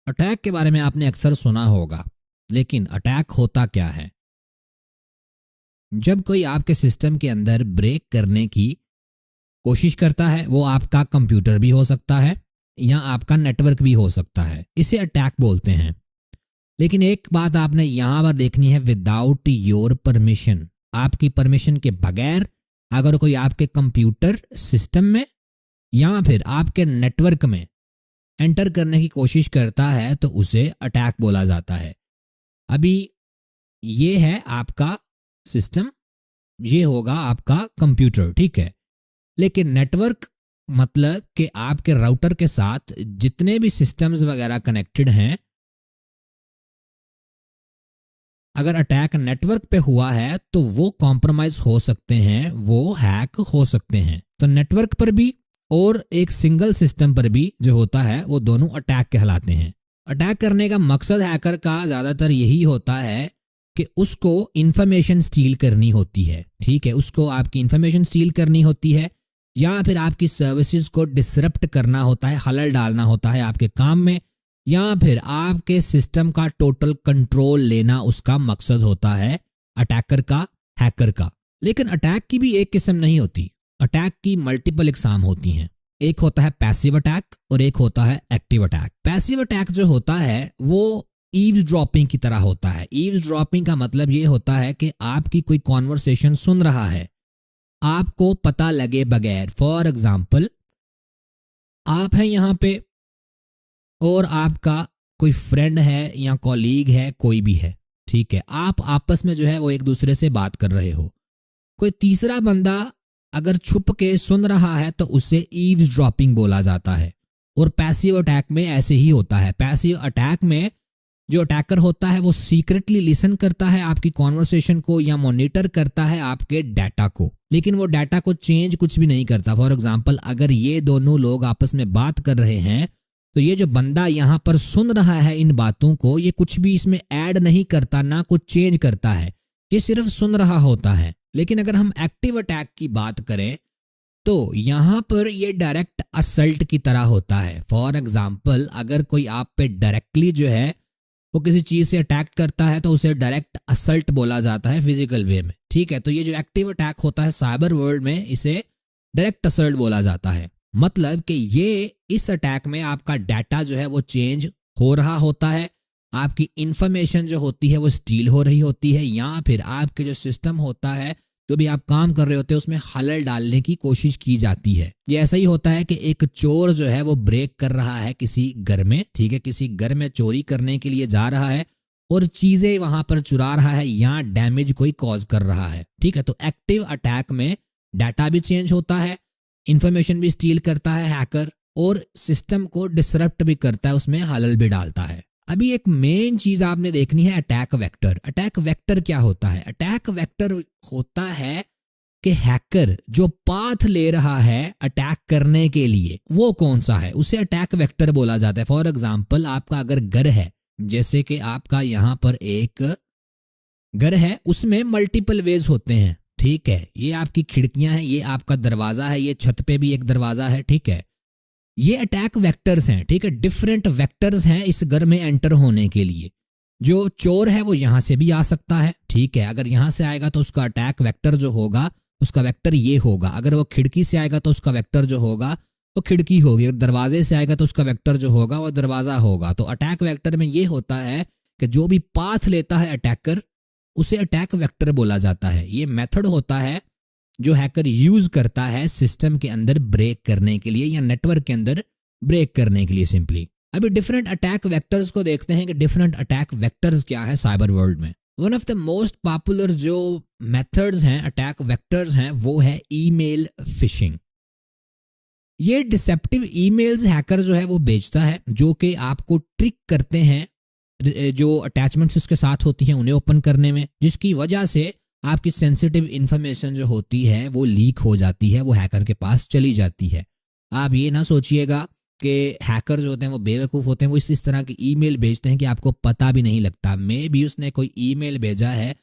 Attack के बारे में आपने अक्सर सुना होगा, लेकिन अटैक होता क्या है? जब कोई आपके सिस्टम के अंदर ब्रेक करने की कोशिश करता है, वो आपका कंप्यूटर भी हो सकता है या आपका नेटवर्क भी हो सकता है, इसे अटैक बोलते हैं। लेकिन एक बात आपने यहां पर देखनी है, विदाउट योर परमिशन, आपकी परमिशन के बगैर अगर कोई आपके कंप्यूटर सिस्टम में या फिर आपके नेटवर्क में एंटर करने की कोशिश करता है तो उसे अटैक बोला जाता है। अभी ये है आपका सिस्टम, ये होगा आपका कंप्यूटर, ठीक है। लेकिन नेटवर्क मतलब कि आपके राउटर के साथ जितने भी सिस्टम्स वगैरह कनेक्टेड हैं, अगर अटैक नेटवर्क पे हुआ है तो वो कॉम्प्रोमाइज हो सकते हैं, वो हैक हो सकते हैं। तो नेटवर्क पर भी और एक सिंगल सिस्टम पर भी जो होता है वो दोनों अटैक कहलाते हैं। अटैक करने का मकसद हैकर का ज़्यादातर यही होता है कि उसको इंफॉर्मेशन स्टील करनी होती है, ठीक है। उसको आपकी इंफॉर्मेशन स्टील करनी होती है या फिर आपकी सर्विसेज को डिसरप्ट करना होता है, खलल डालना होता है आपके काम में, या फिर आपके सिस्टम का टोटल कंट्रोल लेना उसका मकसद होता है अटैकर का, हैकर का। लेकिन अटैक की भी एक किस्म नहीं होती, अटैक की मल्टीपल इकसाम होती हैं। एक होता है पैसिव अटैक और एक होता है एक्टिव अटैक। पैसिव अटैक जो होता है वो ईव्सड्रॉपिंग की तरह होता है। ईव्सड्रॉपिंग का मतलब ये होता है कि आपकी कोई कॉन्वर्सेशन सुन रहा है आपको पता लगे बगैर। फॉर एग्जाम्पल, आप हैं यहाँ पे और आपका कोई फ्रेंड है या कॉलीग है, कोई भी है, ठीक है। आप आपस में जो है वो एक दूसरे से बात कर रहे हो, कोई तीसरा बंदा अगर छुप के सुन रहा है तो उसे ईव्सड्रॉपिंग बोला जाता है। और पैसिव अटैक में ऐसे ही होता है। पैसिव अटैक में जो अटैकर होता है वो सीक्रेटली लिसन करता है आपकी कॉन्वर्सेशन को या मॉनिटर करता है आपके डाटा को, लेकिन वो डाटा को चेंज कुछ भी नहीं करता। फॉर एग्जाम्पल, अगर ये दोनों लोग आपस में बात कर रहे हैं तो ये जो बंदा यहाँ पर सुन रहा है इन बातों को, ये कुछ भी इसमें ऐड नहीं करता, ना कुछ चेंज करता है, ये सिर्फ सुन रहा होता है। लेकिन अगर हम एक्टिव अटैक की बात करें तो यहाँ पर ये डायरेक्ट असल्ट की तरह होता है। फॉर एग्जाम्पल, अगर कोई आप पे डायरेक्टली जो है वो किसी चीज से अटैक करता है तो उसे डायरेक्ट असल्ट बोला जाता है फिजिकल वे में, ठीक है। तो ये जो एक्टिव अटैक होता है साइबर वर्ल्ड में, इसे डायरेक्ट असल्ट बोला जाता है। मतलब कि ये इस अटैक में आपका डाटा जो है वो चेंज हो रहा होता है, आपकी इंफॉर्मेशन जो होती है वो स्टील हो रही होती है, या फिर आपके जो सिस्टम होता है, जो भी आप काम कर रहे होते हैं, उसमें खलल डालने की कोशिश की जाती है। ये ऐसा ही होता है कि एक चोर जो है वो ब्रेक कर रहा है किसी घर में, ठीक है, किसी घर में चोरी करने के लिए जा रहा है और चीजें वहां पर चुरा रहा है या डैमेज कोई कॉज कर रहा है, ठीक है। तो एक्टिव अटैक में डाटा भी चेंज होता है, इंफॉर्मेशन भी स्टील करता है हैकर, और सिस्टम को डिसरप्ट भी करता है, उसमें खलल भी डालता है। अभी एक मेन चीज आपने देखनी है, अटैक वेक्टर। अटैक वेक्टर क्या होता है? अटैक वेक्टर होता है कि हैकर जो पाथ ले रहा है अटैक करने के लिए वो कौन सा है, उसे अटैक वेक्टर बोला जाता है। फॉर एग्जाम्पल, आपका अगर घर है, जैसे कि आपका यहाँ पर एक घर है, उसमें मल्टीपल वेज होते हैं, ठीक है। ये आपकी खिड़कियां हैं, ये आपका दरवाजा है, ये छत पे भी एक दरवाजा है, ठीक है। ये अटैक वेक्टर्स हैं, ठीक है। डिफरेंट वेक्टर्स हैं इस घर में एंटर होने के लिए। जो चोर है वो यहां से भी आ सकता है, ठीक है। अगर यहां से आएगा तो उसका अटैक वेक्टर जो होगा, उसका वेक्टर ये होगा। अगर वो खिड़की से आएगा तो उसका वेक्टर जो होगा वो खिड़की होगी। अगर दरवाजे से आएगा तो उसका वेक्टर जो होगा वो दरवाजा होगा। तो अटैक वेक्टर में ये होता है कि जो भी पाथ लेता है अटैकर, उसे अटैक वेक्टर बोला जाता है। ये मेथड होता है जो हैकर यूज करता है सिस्टम के अंदर ब्रेक करने के लिए या नेटवर्क के अंदर ब्रेक करने के लिए सिंपली। अभी डिफरेंट अटैक वेक्टर्स को देखते हैं कि डिफरेंट अटैक वेक्टर्स क्या है साइबर वर्ल्ड में। One of the most popular जो मेथड्स हैं, अटैक वेक्टर्स हैं, वो है ईमेल फिशिंग। ये डिसेप्टिव ईमेल्स हैकर जो है वो भेजता है, जो कि आपको ट्रिक करते हैं जो अटैचमेंट्स इसके साथ होती हैं उन्हें ओपन करने में, जिसकी वजह से आपकी सेंसिटिव इंफॉर्मेशन जो होती है वो लीक हो जाती है, वो हैकर के पास चली जाती है। आप ये ना सोचिएगा कि हैकर जो होते हैं वो बेवकूफ़ होते हैं, वो इस तरह की ईमेल भेजते हैं कि आपको पता भी नहीं लगता। मे भी उसने कोई ईमेल भेजा है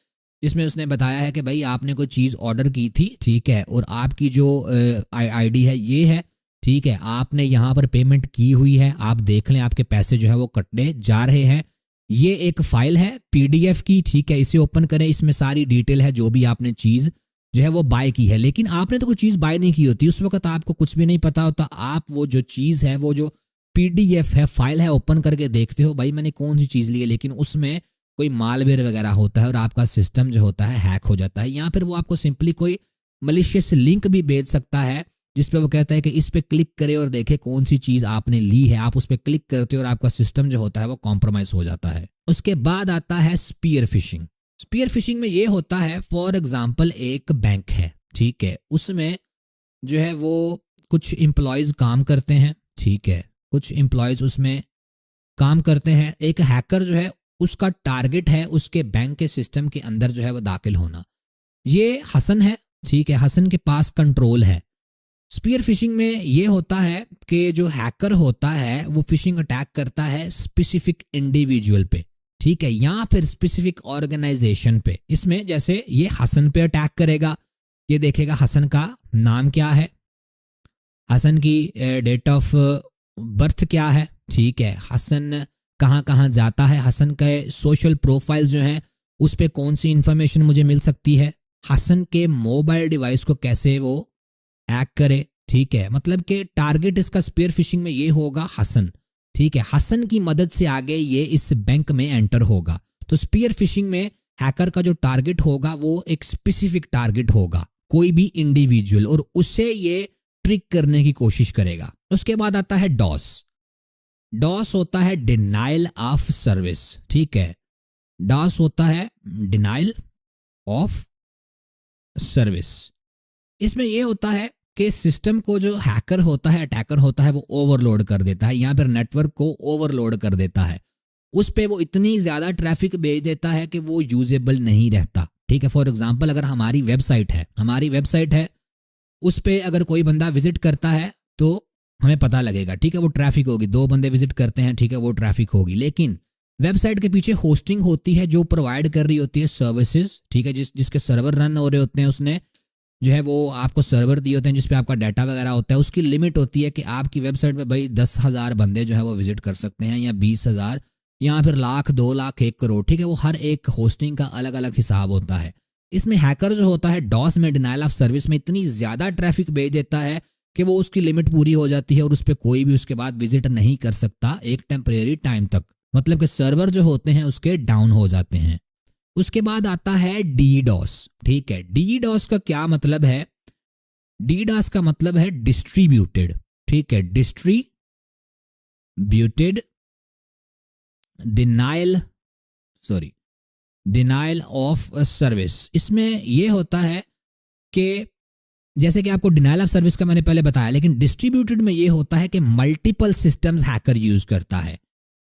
जिसमें उसने बताया है कि भाई आपने कोई चीज़ ऑर्डर की थी, ठीक है, और आपकी जो आईडी है ये है, ठीक है, आपने यहाँ पर पेमेंट की हुई है, आप देख लें आपके पैसे जो है वो कटने जा रहे हैं। ये एक फाइल है पीडीएफ की, ठीक है, इसे ओपन करें, इसमें सारी डिटेल है जो भी आपने चीज़ जो है वो बाय की है। लेकिन आपने तो कोई चीज़ बाय नहीं की होती, उस वक्त आपको कुछ भी नहीं पता होता। आप वो जो चीज़ है, वो जो पीडीएफ है, फाइल है, ओपन करके देखते हो भाई मैंने कौन सी चीज़ ली है, लेकिन उसमें कोई मालवेयर वगैरह होता है और आपका सिस्टम जो होता है हैक हो जाता है। या फिर वो आपको सिंपली कोई मलिशियस लिंक भी भेज सकता है जिस पे वो कहता है कि इस पे क्लिक करें और देखें कौन सी चीज़ आपने ली है। आप उस पे क्लिक करते हो और आपका सिस्टम जो होता है वो कॉम्प्रोमाइज हो जाता है। उसके बाद आता है स्पीयर फिशिंग। स्पीयर फिशिंग में ये होता है, फॉर एग्जाम्पल एक बैंक है, ठीक है, उसमें जो है वो कुछ एम्प्लॉयज़ काम करते हैं, ठीक है, कुछ एम्प्लॉयज़ उसमें काम करते हैं। एक हैकर जो है उसका टारगेट है उसके बैंक के सिस्टम के अंदर जो है वो दाखिल होना। ये हसन है, ठीक है, हसन के पास कंट्रोल है। स्पीयर फिशिंग में ये होता है कि जो हैकर होता है वो फिशिंग अटैक करता है स्पेसिफिक इंडिविजुअल पे, ठीक है, या फिर स्पेसिफिक ऑर्गेनाइजेशन पे। इसमें जैसे ये हसन पे अटैक करेगा, ये देखेगा हसन का नाम क्या है, हसन की डेट ऑफ बर्थ क्या है, ठीक है, हसन कहाँ कहाँ जाता है, हसन के सोशल प्रोफाइल जो हैं उस पे कौन सी इंफॉर्मेशन मुझे मिल सकती है, हसन के मोबाइल डिवाइस को कैसे वो हैक करे, ठीक है। मतलब कि टारगेट इसका स्पीयर फिशिंग में ये होगा हसन, ठीक है, हसन की मदद से आगे ये इस बैंक में एंटर होगा। तो स्पीयर फिशिंग में हैकर का जो टारगेट होगा वो एक स्पेसिफिक टारगेट होगा, कोई भी इंडिविजुअल, और उससे ये ट्रिक करने की कोशिश करेगा। उसके बाद आता है डॉस। डॉस होता है डिनाइल ऑफ सर्विस, ठीक है, डॉस होता है डिनाइल ऑफ सर्विस। इसमें यह होता है कि सिस्टम को जो हैकर होता है, अटैकर होता है, वो ओवरलोड कर देता है, या फिर नेटवर्क को ओवरलोड कर देता है। उस पे वो इतनी ज़्यादा ट्रैफिक भेज देता है कि वो यूजेबल नहीं रहता, ठीक है। फॉर एग्जांपल अगर हमारी वेबसाइट है, उस पे अगर कोई बंदा विजिट करता है तो हमें पता लगेगा, ठीक है, वो ट्रैफिक होगी। 2 बंदे विजिट करते हैं, ठीक है, वो ट्रैफिक होगी। लेकिन वेबसाइट के पीछे होस्टिंग होती है जो प्रोवाइड कर रही होती है सर्विसेज, ठीक है, जिसके सर्वर रन हो रहे होते हैं, उसने जो है वो आपको सर्वर दिए होते हैं जिसपे आपका डाटा वगैरह होता है। उसकी लिमिट होती है कि आपकी वेबसाइट में भाई 10,000 बंदे जो है वो विजिट कर सकते हैं, या 20,000, या फिर लाख, 2 लाख, 1 करोड़, ठीक है। वो हर एक होस्टिंग का अलग अलग हिसाब होता है। इसमें हैकर जो होता है डॉस में, डिनाइल ऑफ सर्विस में, इतनी ज़्यादा ट्रैफिक भेज देता है कि वो उसकी लिमिट पूरी हो जाती है और उस पर कोई भी उसके बाद विजिट नहीं कर सकता एक टेम्परेरी टाइम तक। मतलब कि सर्वर जो होते हैं उसके डाउन हो जाते हैं। उसके बाद आता है डीडॉस, ठीक है। डीडॉस का क्या मतलब है? डीडॉस का मतलब है डिस्ट्रीब्यूटेड, ठीक है, डिस्ट्रीब्यूटेड डिनाइल ऑफ सर्विस। इसमें यह होता है कि जैसे कि आपको डिनाइल ऑफ सर्विस का मैंने पहले बताया, लेकिन डिस्ट्रीब्यूटेड में यह होता है कि मल्टीपल सिस्टम्स हैकर यूज करता है,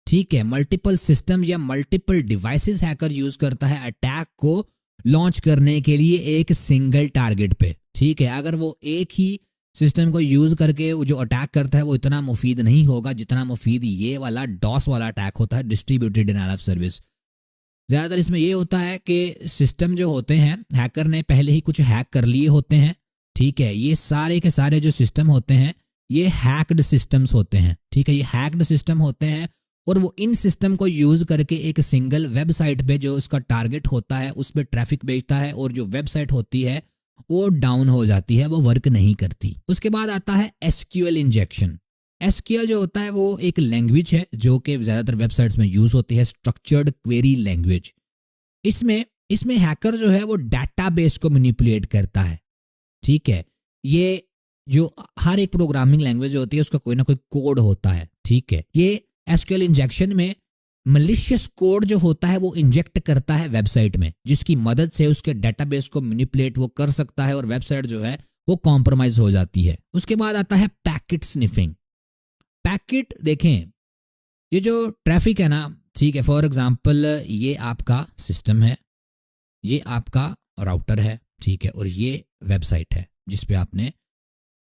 ठीक है, मल्टीपल सिस्टम या मल्टीपल डिवाइसेस हैकर यूज करता है अटैक को लॉन्च करने के लिए एक सिंगल टारगेट पे, ठीक है। अगर वो एक ही सिस्टम को यूज करके वो जो अटैक करता है वो इतना मुफीद नहीं होगा जितना मुफीद ये वाला डॉस वाला अटैक होता है, डिस्ट्रीब्यूटेड डिनाइल ऑफ सर्विस। ज़्यादातर इसमें ये होता है कि सिस्टम जो होते हैं हैकर ने पहले ही कुछ हैक कर लिए होते हैं, ठीक है। ये सारे के सारे जो सिस्टम होते हैं ये हैक्ड सिस्टम्स होते हैं, ठीक है, ये हैक्ड सिस्टम होते हैं और वो इन सिस्टम को यूज करके एक सिंगल वेबसाइट पे जो उसका टारगेट होता है उस पर ट्रैफिक भेजता है और जो वेबसाइट होती है वो डाउन हो जाती है, वो वर्क नहीं करती। उसके बाद आता है एसक्यूएल इंजेक्शन। एसक्यूएल जो होता है वो एक लैंग्वेज है जो कि ज़्यादातर वेबसाइट्स में यूज होती है, स्ट्रक्चर्ड क्वेरी लैंग्वेज। इसमें हैकर जो है वो डाटाबेस को मैनिपुलेट करता है, ठीक है। ये जो हर एक प्रोग्रामिंग लैंग्वेज होती है उसका कोई ना कोई कोड होता है, ठीक है। ये एसक्यूएल इंजेक्शन में मलिशियस कोड जो होता है वो इंजेक्ट करता है वेबसाइट में, जिसकी मदद से उसके डेटाबेस को मैनिपुलेट वो कर सकता है और वेबसाइट जो है वो कॉम्प्रोमाइज हो जाती है। उसके बाद आता है पैकेट स्निफिंग। पैकेट देखें, ये जो ट्रैफिक है ना, ठीक है, फॉर एग्जांपल ये आपका सिस्टम है, ये आपका राउटर है, ठीक है, और ये वेबसाइट है जिस पे आपने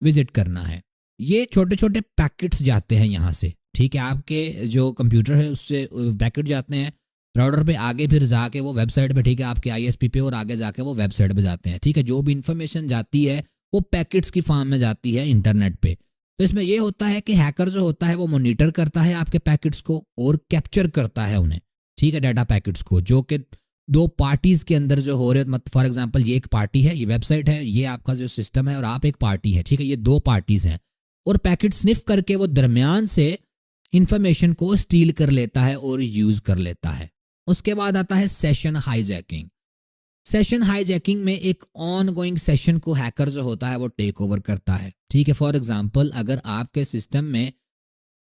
विजिट करना है। ये छोटे छोटे पैकेट्स जाते हैं यहाँ से, ठीक है, आपके जो कंप्यूटर है उससे पैकेट जाते हैं राउटर पे, आगे फिर जाके वो वेबसाइट पे, ठीक है, आपके आईएसपी पे, और आगे जाके वो वेबसाइट पे जाते हैं, ठीक है। जो भी इंफॉर्मेशन जाती है वो पैकेट्स की फॉर्म में जाती है इंटरनेट पे। तो इसमें ये होता है कि हैकर जो होता है वो मॉनिटर करता है आपके पैकेट्स को और कैप्चर करता है उन्हें, ठीक है, डाटा पैकेट्स को, जो कि दो पार्टीज के अंदर जो हो रहे, मतलब फॉर एग्जांपल ये एक पार्टी है, ये वेबसाइट है, ये आपका जो सिस्टम है, और आप एक पार्टी है, ठीक है, ये दो पार्टीज हैं, और पैकेट स्निफ करके वो दरमियान से इंफॉर्मेशन को स्टील कर लेता है और यूज कर लेता है। उसके बाद आता है सेशन हाईजैकिंग। सेशन हाईजैकिंग में एक ऑन गोइंग सेशन को हैकर जो होता है वो टेक ओवर करता है, ठीक है। फॉर एग्जांपल अगर आपके सिस्टम में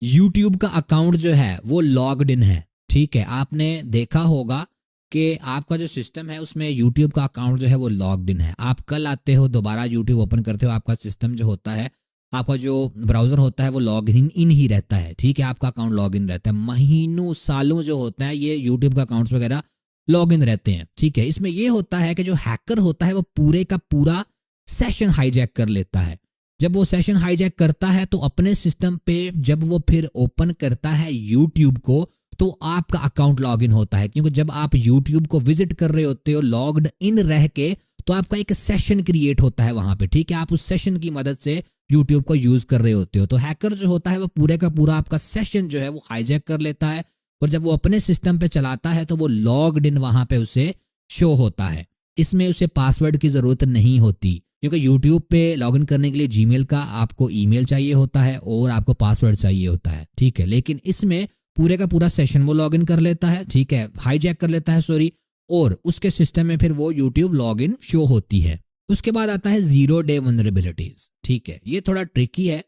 यूट्यूब का अकाउंट जो है वो लॉग्ड इन है, ठीक है, आपने देखा होगा कि आपका जो सिस्टम है उसमें यूट्यूब का अकाउंट जो है वो लॉग्ड इन है। आप कल आते हो, दोबारा यूट्यूब ओपन करते हो, आपका सिस्टम जो होता है, आपका जो ब्राउजर होता है वो लॉग इन ही रहता है, ठीक है, आपका अकाउंट लॉग इन रहता है, महीनों सालों जो होता है ये यूट्यूब का अकाउंट्स वगैरह लॉग इन रहते हैं, ठीक है। इसमें ये होता है कि जो हैकर होता है वो पूरे का पूरा सेशन हाईजैक कर लेता है। जब वो सेशन हाईजैक करता है तो अपने सिस्टम पे जब वो फिर ओपन करता है यूट्यूब को तो आपका अकाउंट लॉग इन होता है, क्योंकि जब आप यूट्यूब को विजिट कर रहे होते हो लॉग्ड इन रह के तो आपका एक सेशन क्रिएट होता है वहां पे, ठीक है, आप उस सेशन की मदद से यूट्यूब को यूज कर रहे होते हो। तो हैकर जो होता है वो पूरे का पूरा आपका सेशन जो है वो हाईजैक कर लेता है, और जब वो अपने सिस्टम पे चलाता है तो वो लॉग्ड इन वहां पे उसे शो होता है। इसमें उसे पासवर्ड की जरूरत नहीं होती, क्योंकि यूट्यूब पे लॉगिन करने के लिए जीमेल का आपको ईमेल चाहिए होता है और आपको पासवर्ड चाहिए होता है, ठीक है। लेकिन इसमें पूरे का पूरा सेशन वो लॉगिन कर लेता है, ठीक है, हाईजैक कर लेता है, सॉरी, और उसके सिस्टम में फिर वो यूट्यूब लॉगिन शो होती है। उसके बाद आता है जीरो डे वल्नरेबिलिटीज, ठीक है, ये थोड़ा ट्रिकी है।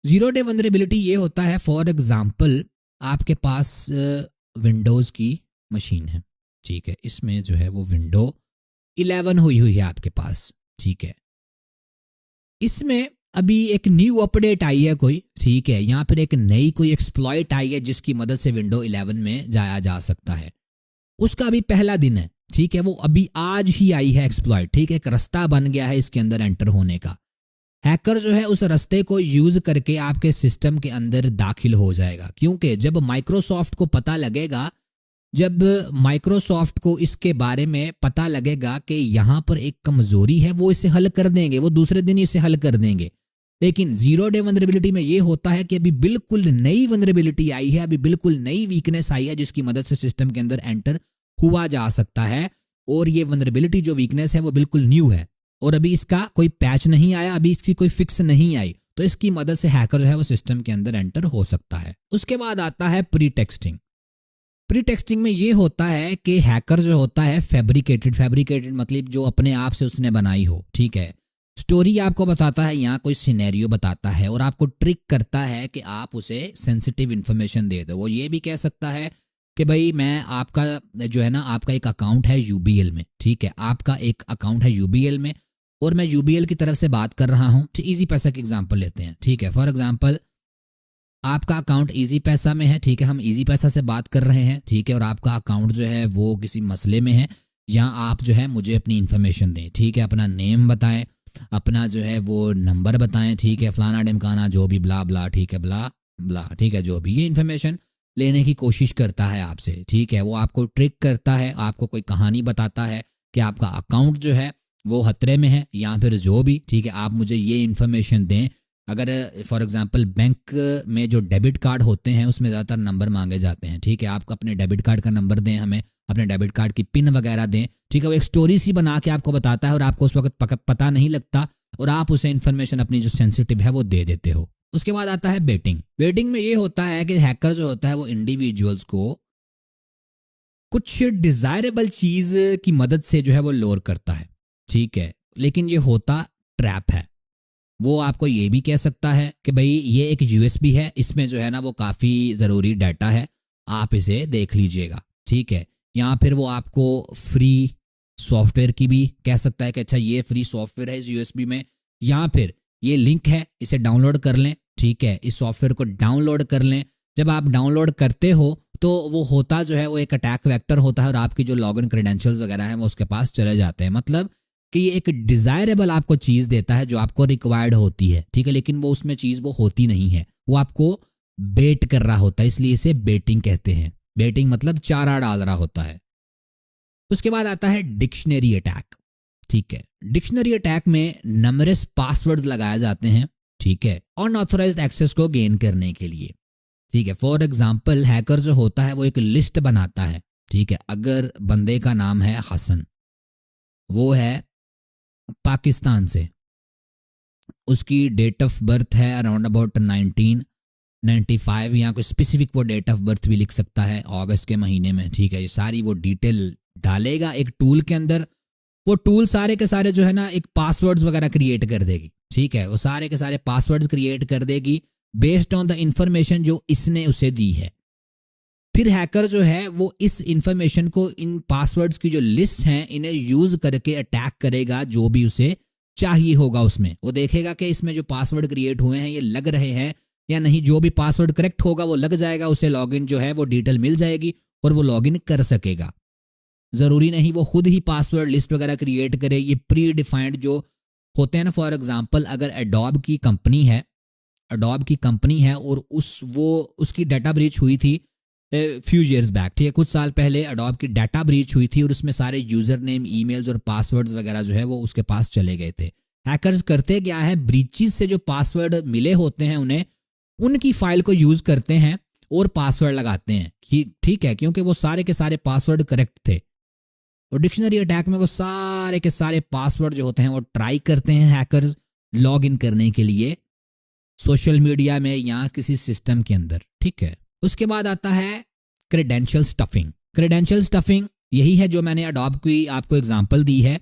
जीरो डे वल्नरेबिलिटी ये होता है, फॉर एग्जांपल आपके पास विंडोज की मशीन है, ठीक है, इसमें जो है वो विंडो 11 हुई है आपके पास, ठीक है, इसमें अभी एक न्यू अपडेट आई है कोई, ठीक है, या फिर एक नई कोई एक्सप्लॉइट आई है जिसकी मदद से विंडो 11 में जाया जा सकता है। उसका अभी पहला दिन है, ठीक है, वो अभी आज ही आई है एक्सप्लॉइट, ठीक है, एक रास्ता बन गया है इसके अंदर एंटर होने का। हैकर जो है उस रास्ते को यूज करके आपके सिस्टम के अंदर दाखिल हो जाएगा, क्योंकि जब माइक्रोसॉफ्ट को पता लगेगा, जब माइक्रोसॉफ्ट को इसके बारे में पता लगेगा कि यहाँ पर एक कमजोरी है, वो इसे हल कर देंगे, वो दूसरे दिन इसे हल कर देंगे। लेकिन जीरो डे वल्नरेबिलिटी में ये होता है कि अभी बिल्कुल नई वल्नरेबिलिटी आई है, अभी बिल्कुल नई वीकनेस आई है जिसकी मदद से सिस्टम के अंदर एंटर हुआ जा सकता है, और ये वल्नरेबिलिटी जो वीकनेस है वो बिल्कुल न्यू है और अभी इसका कोई पैच नहीं आया, अभी इसकी कोई फिक्स नहीं आई, तो इसकी मदद से हैकर जो है वो सिस्टम के अंदर एंटर हो सकता है। उसके बाद आता है प्री टेक्सटिंग। प्री टेक्सटिंग में ये होता है कि हैकर जो होता है फैब्रिकेटेड मतलब जो अपने आप से उसने बनाई हो, ठीक है, स्टोरी आपको बताता है, यहाँ कोई सिनेरियो बताता है और आपको ट्रिक करता है कि आप उसे सेंसिटिव इन्फॉर्मेशन दे दो। वो ये भी कह सकता है कि भाई मैं आपका जो है ना, आपका एक अकाउंट है यूबीएल में, ठीक है, आपका एक अकाउंट है यूबीएल में और मैं यूबीएल की तरफ से बात कर रहा हूँ। इजी पैसा की एग्जांपल लेते हैं, ठीक है, फॉर एग्जांपल आपका अकाउंट इजी पैसा में है, ठीक है, हम इजी पैसा से बात कर रहे हैं, ठीक है, और आपका अकाउंट जो है वो किसी मसले में है, या आप जो है मुझे अपनी इन्फॉर्मेशन दें, ठीक है, अपना नेम बताएं, अपना जो है वो नंबर बताएं, ठीक है, फलाना ढिमकाना जो भी ब्ला ब्ला, ठीक है, ब्ला ब्ला, ठीक है, जो भी ये इन्फॉर्मेशन लेने की कोशिश करता है आपसे, ठीक है, वो आपको ट्रिक करता है, आपको कोई कहानी बताता है कि आपका अकाउंट जो है वो खतरे में है या फिर जो भी, ठीक है, आप मुझे ये इन्फॉर्मेशन दें। अगर फॉर एग्जांपल बैंक में जो डेबिट कार्ड होते हैं उसमें ज़्यादातर नंबर मांगे जाते हैं, ठीक है, आप अपने डेबिट कार्ड का नंबर दें, हमें अपने डेबिट कार्ड की पिन वगैरह दें, ठीक है, वो एक स्टोरी सी बना के आपको बताता है और आपको उस वक्त पता नहीं लगता और आप उसे इन्फॉर्मेशन अपनी जो सेंसिटिव है वो दे देते हो। उसके बाद आता है बेटिंग। बेटिंग में ये होता है कि हैकर जो होता है वो इंडिविजुअल्स को कुछ डिजायरेबल चीज की मदद से जो है वो लोर करता है, ठीक है, लेकिन ये होता ट्रैप है। वो आपको ये भी कह सकता है कि भाई ये एक यूएसबी है, इसमें जो है ना वो काफ़ी ज़रूरी डाटा है, आप इसे देख लीजिएगा, ठीक है, या फिर वो आपको फ्री सॉफ्टवेयर की भी कह सकता है कि अच्छा ये फ्री सॉफ्टवेयर है इस यूएसबी में, या फिर ये लिंक है इसे डाउनलोड कर लें, ठीक है, इस सॉफ्टवेयर को डाउनलोड कर लें। जब आप डाउनलोड करते हो तो वो होता जो है वो एक अटैक वेक्टर होता है और आपकी जो लॉगिन क्रेडेंशियल्स वगैरह हैं वो उसके पास चले जाते हैं, मतलब कि ये एक डिजायरेबल आपको चीज़ देता है जो आपको रिक्वायर्ड होती है, ठीक है, लेकिन वो उसमें चीज़ वो होती नहीं है, वो आपको बेट कर रहा होता है, इसलिए इसे बेटिंग कहते हैं। बेटिंग मतलब चारा डाल रहा होता है। उसके बाद आता है डिक्शनरी अटैक, ठीक है, डिक्शनरी अटैक में नंबरस पासवर्ड्स लगाए जाते हैं, ठीक है, अनऑथराइज्ड एक्सेस को गेन करने के लिए। ठीक है, फॉर एग्जाम्पल हैकर जो होता है वो एक लिस्ट बनाता है। ठीक है, अगर बंदे का नाम है हसन, वो है पाकिस्तान से, उसकी डेट ऑफ बर्थ है अराउंड अबाउट 1995 या कोई स्पेसिफिक वो डेट ऑफ बर्थ भी लिख सकता है, अगस्त के महीने में। ठीक है, ये सारी वो डिटेल डालेगा एक टूल के अंदर। वो टूल सारे के सारे जो है ना एक पासवर्ड्स वगैरह क्रिएट कर देगी। ठीक है, वो सारे के सारे पासवर्ड्स क्रिएट कर देगी बेस्ड ऑन द इंफॉर्मेशन जो इसने उसे दी है। फिर हैकर जो है वो इस इंफॉर्मेशन को, इन पासवर्ड्स की जो लिस्ट हैं, इन्हें यूज करके अटैक करेगा जो भी उसे चाहिए होगा। उसमें वो देखेगा कि इसमें जो पासवर्ड क्रिएट हुए हैं ये लग रहे हैं या नहीं। जो भी पासवर्ड करेक्ट होगा वो लग जाएगा, उसे लॉगिन जो है वो डिटेल मिल जाएगी और वो लॉगिन कर सकेगा। जरूरी नहीं वो खुद ही पासवर्ड लिस्ट वगैरह क्रिएट करे। ये प्री डिफाइंड जो होते हैं ना, फॉर एग्जांपल अगर एडोब की कंपनी है और उसकी डाटा ब्रीच हुई थी फ्यू ईयर्स बैक। ठीक है, कुछ साल पहले एडोब की डाटा ब्रीच हुई थी और उसमें सारे यूजर नेम, ईमेल्स और पासवर्ड्स वगैरह जो है वो उसके पास चले गए थे। हैकर्स करते क्या है, ब्रीचेस से जो पासवर्ड मिले होते हैं उन्हें, उनकी फाइल को यूज करते हैं और पासवर्ड लगाते हैं। ठीक है, क्योंकि वो सारे के सारे पासवर्ड करेक्ट थे। और डिक्शनरी अटैक में वो सारे के सारे पासवर्ड जो होते हैं वो ट्राई करते हैं हैकर्स लॉग इन करने के लिए सोशल मीडिया में या किसी सिस्टम के अंदर। ठीक है, उसके बाद आता है क्रेडेंशियल स्टफिंग। क्रेडेंशियल स्टफिंग यही है जो मैंने एडोब की आपको एग्जांपल दी है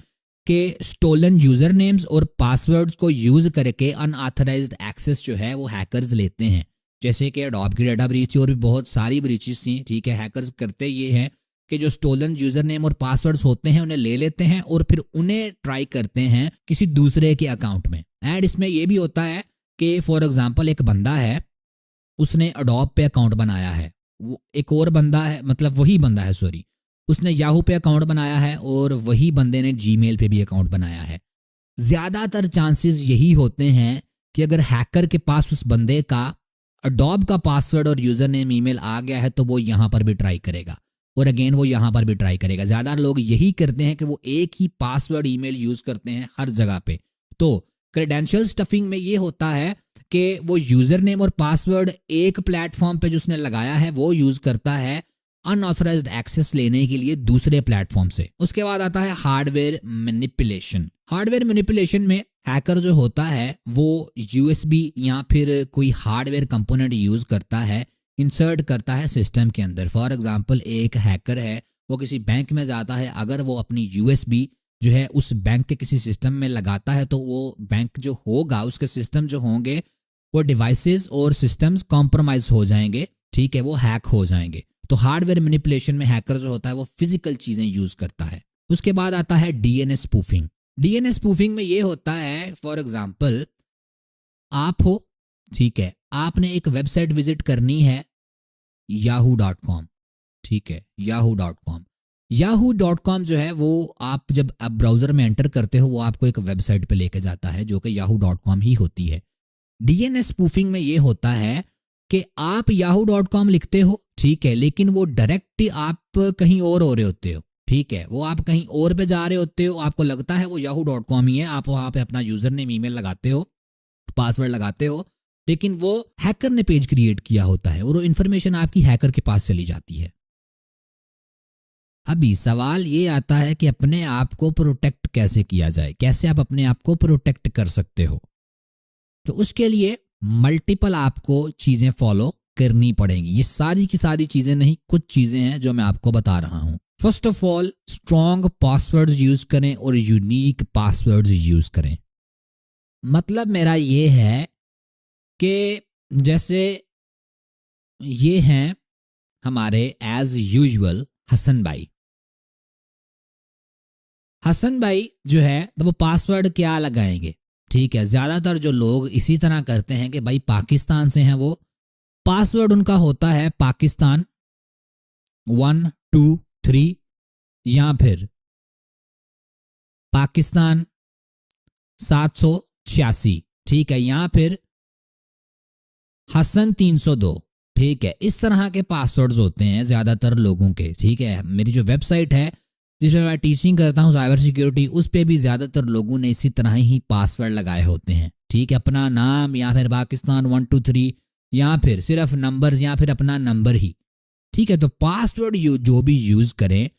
कि स्टोलन यूजर नेम्स और पासवर्ड्स को यूज करके अनऑथराइज्ड एक्सेस जो है वो हैकर्स लेते हैं। जैसे कि एडोब की डाटा ब्रीच थी और भी बहुत सारी ब्रीचेस थी। ठीक है, हैकर्स करते ये हैं कि जो स्टोलन यूजर नेम और पासवर्ड्स होते हैं उन्हें ले लेते हैं और फिर उन्हें ट्राई करते हैं किसी दूसरे के अकाउंट में। एंड इसमें यह भी होता है कि फॉर एग्जांपल एक बंदा है, उसने एडोब पे अकाउंट बनाया है, वो एक और बंदा है, मतलब वही बंदा है सॉरी, उसने याहू पे अकाउंट बनाया है और वही बंदे ने जीमेल पे भी अकाउंट बनाया है। ज्यादातर चांसेस यही होते हैं कि अगर हैकर के पास उस बंदे का एडोब का पासवर्ड और यूजर नेम ईमेल आ गया है तो वो यहाँ पर भी ट्राई करेगा और अगेन वो यहाँ पर भी ट्राई करेगा। ज्यादा लोग यही करते हैं कि वो एक ही पासवर्ड ईमेल यूज करते हैं हर जगह पे। तो क्रेडेंशियल स्टफिंग में ये होता है कि वो यूजर नेम और पासवर्ड एक प्लेटफॉर्म पे जो उसने लगाया है वो यूज करता है अनऑथराइज्ड एक्सेस लेने के लिए दूसरे प्लेटफॉर्म से। उसके बाद आता है हार्डवेयर मैनिपुलेशन। हार्डवेयर मैनिपुलेशन में हैकर जो होता है वो यूएसबी या फिर कोई हार्डवेयर कंपोनेंट यूज करता है, इंसर्ट करता है सिस्टम के अंदर। फॉर एग्जांपल एक हैकर है, वो किसी बैंक में जाता है, अगर वो अपनी यूएसबी जो है उस बैंक के किसी सिस्टम में लगाता है तो वो बैंक जो होगा, उसके सिस्टम जो होंगे वो डिवाइसेस और सिस्टम्स कॉम्प्रोमाइज हो जाएंगे। ठीक है, वो हैक हो जाएंगे। तो हार्डवेयर मैनिपुलेशन में हैकर जो होता है वो फिजिकल चीजें यूज करता है। उसके बाद आता है डीएनएस स्पूफिंग। डीएनएस स्पूफिंग में ये होता है, फॉर एग्जांपल आप हो, ठीक है, आपने एक वेबसाइट विजिट करनी है yahoo.com। ठीक है, yahoo.com जो है वो आप जब आप ब्राउजर में एंटर करते हो वो आपको एक वेबसाइट पे लेके जाता है जो कि yahoo.com ही होती है। डीएनएस स्पूफिंग में ये होता है कि आप yahoo.com लिखते हो, ठीक है, लेकिन वो डायरेक्ट आप कहीं और हो रहे होते हो। ठीक है, वो आप कहीं और पे जा रहे होते हो, आपको लगता है वो yahoo.com ही है, आप वहां पे अपना यूजर नेम ईमेल लगाते हो, पासवर्ड लगाते हो, लेकिन वो हैकर ने पेज क्रिएट किया होता है और वो इन्फॉर्मेशन आपकी हैकर के पास चली जाती है। अभी सवाल ये आता है कि अपने आप को प्रोटेक्ट कैसे किया जाए, कैसे आप अपने आप को प्रोटेक्ट कर सकते हो। तो उसके लिए मल्टीपल आपको चीजें फॉलो करनी पड़ेंगी। ये सारी की सारी चीजें नहीं, कुछ चीजें हैं जो मैं आपको बता रहा हूं। First of all, strong passwords use करें और यूनिक पासवर्ड्स यूज करें। मतलब मेरा ये है कि जैसे ये हैं हमारे एज यूजुअल हसन भाई। हसन भाई जो है तो वो पासवर्ड क्या लगाएंगे? ठीक है, ज्यादातर जो लोग इसी तरह करते हैं कि भाई पाकिस्तान से हैं, वो पासवर्ड उनका होता है पाकिस्तान 1 2 3 या फिर पाकिस्तान 786। ठीक है, या फिर हसन 302। ठीक है, इस तरह के पासवर्ड्स होते हैं ज्यादातर लोगों के। ठीक है, मेरी जो वेबसाइट है जिसमें मैं टीचिंग करता हूं साइबर सिक्योरिटी, उस पे भी ज्यादातर लोगों ने इसी तरह ही पासवर्ड लगाए होते हैं। ठीक है, अपना नाम या फिर पाकिस्तान 1 2 3 या फिर सिर्फ नंबर्स या फिर अपना नंबर ही। ठीक है, तो पासवर्ड जो भी यूज करें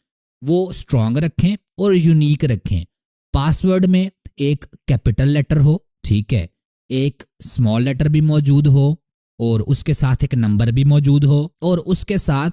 वो स्ट्रांग रखें और यूनिक रखें। पासवर्ड में एक कैपिटल लेटर हो, ठीक है, एक स्मॉल लेटर भी मौजूद हो और उसके साथ एक नंबर भी मौजूद हो और उसके साथ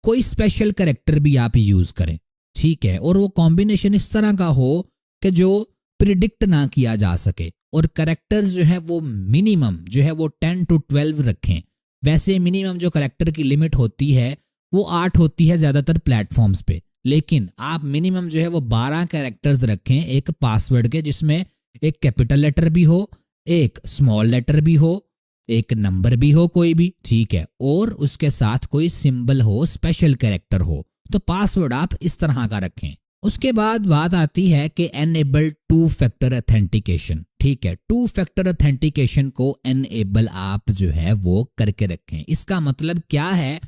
कोई स्पेशल कैरेक्टर भी आप यूज करें। ठीक है, और वो कॉम्बिनेशन इस तरह का हो कि जो प्रिडिक्ट ना किया जा सके, और कैरेक्टर्स जो है वो मिनिमम जो है वो 10 to 12 रखें। वैसे मिनिमम जो कैरेक्टर की लिमिट होती है वो 8 होती है ज़्यादातर प्लेटफॉर्म्स पे, लेकिन आप मिनिमम जो है वो 12 कैरेक्टर्स रखें एक पासवर्ड के, जिसमें एक कैपिटल लेटर भी हो, एक स्मॉल लेटर भी हो, एक नंबर भी हो कोई भी, ठीक है, और उसके साथ कोई सिंबल हो, स्पेशल कैरेक्टर हो। तो पासवर्ड आप इस तरह का रखें। उसके बाद बात आती है कि एनेबल 2 फैक्टर ऑथेंटिकेशन। ठीक है, 2 फैक्टर ऑथेंटिकेशन को एनेबल आप जो है वो करके रखें। इसका मतलब क्या है,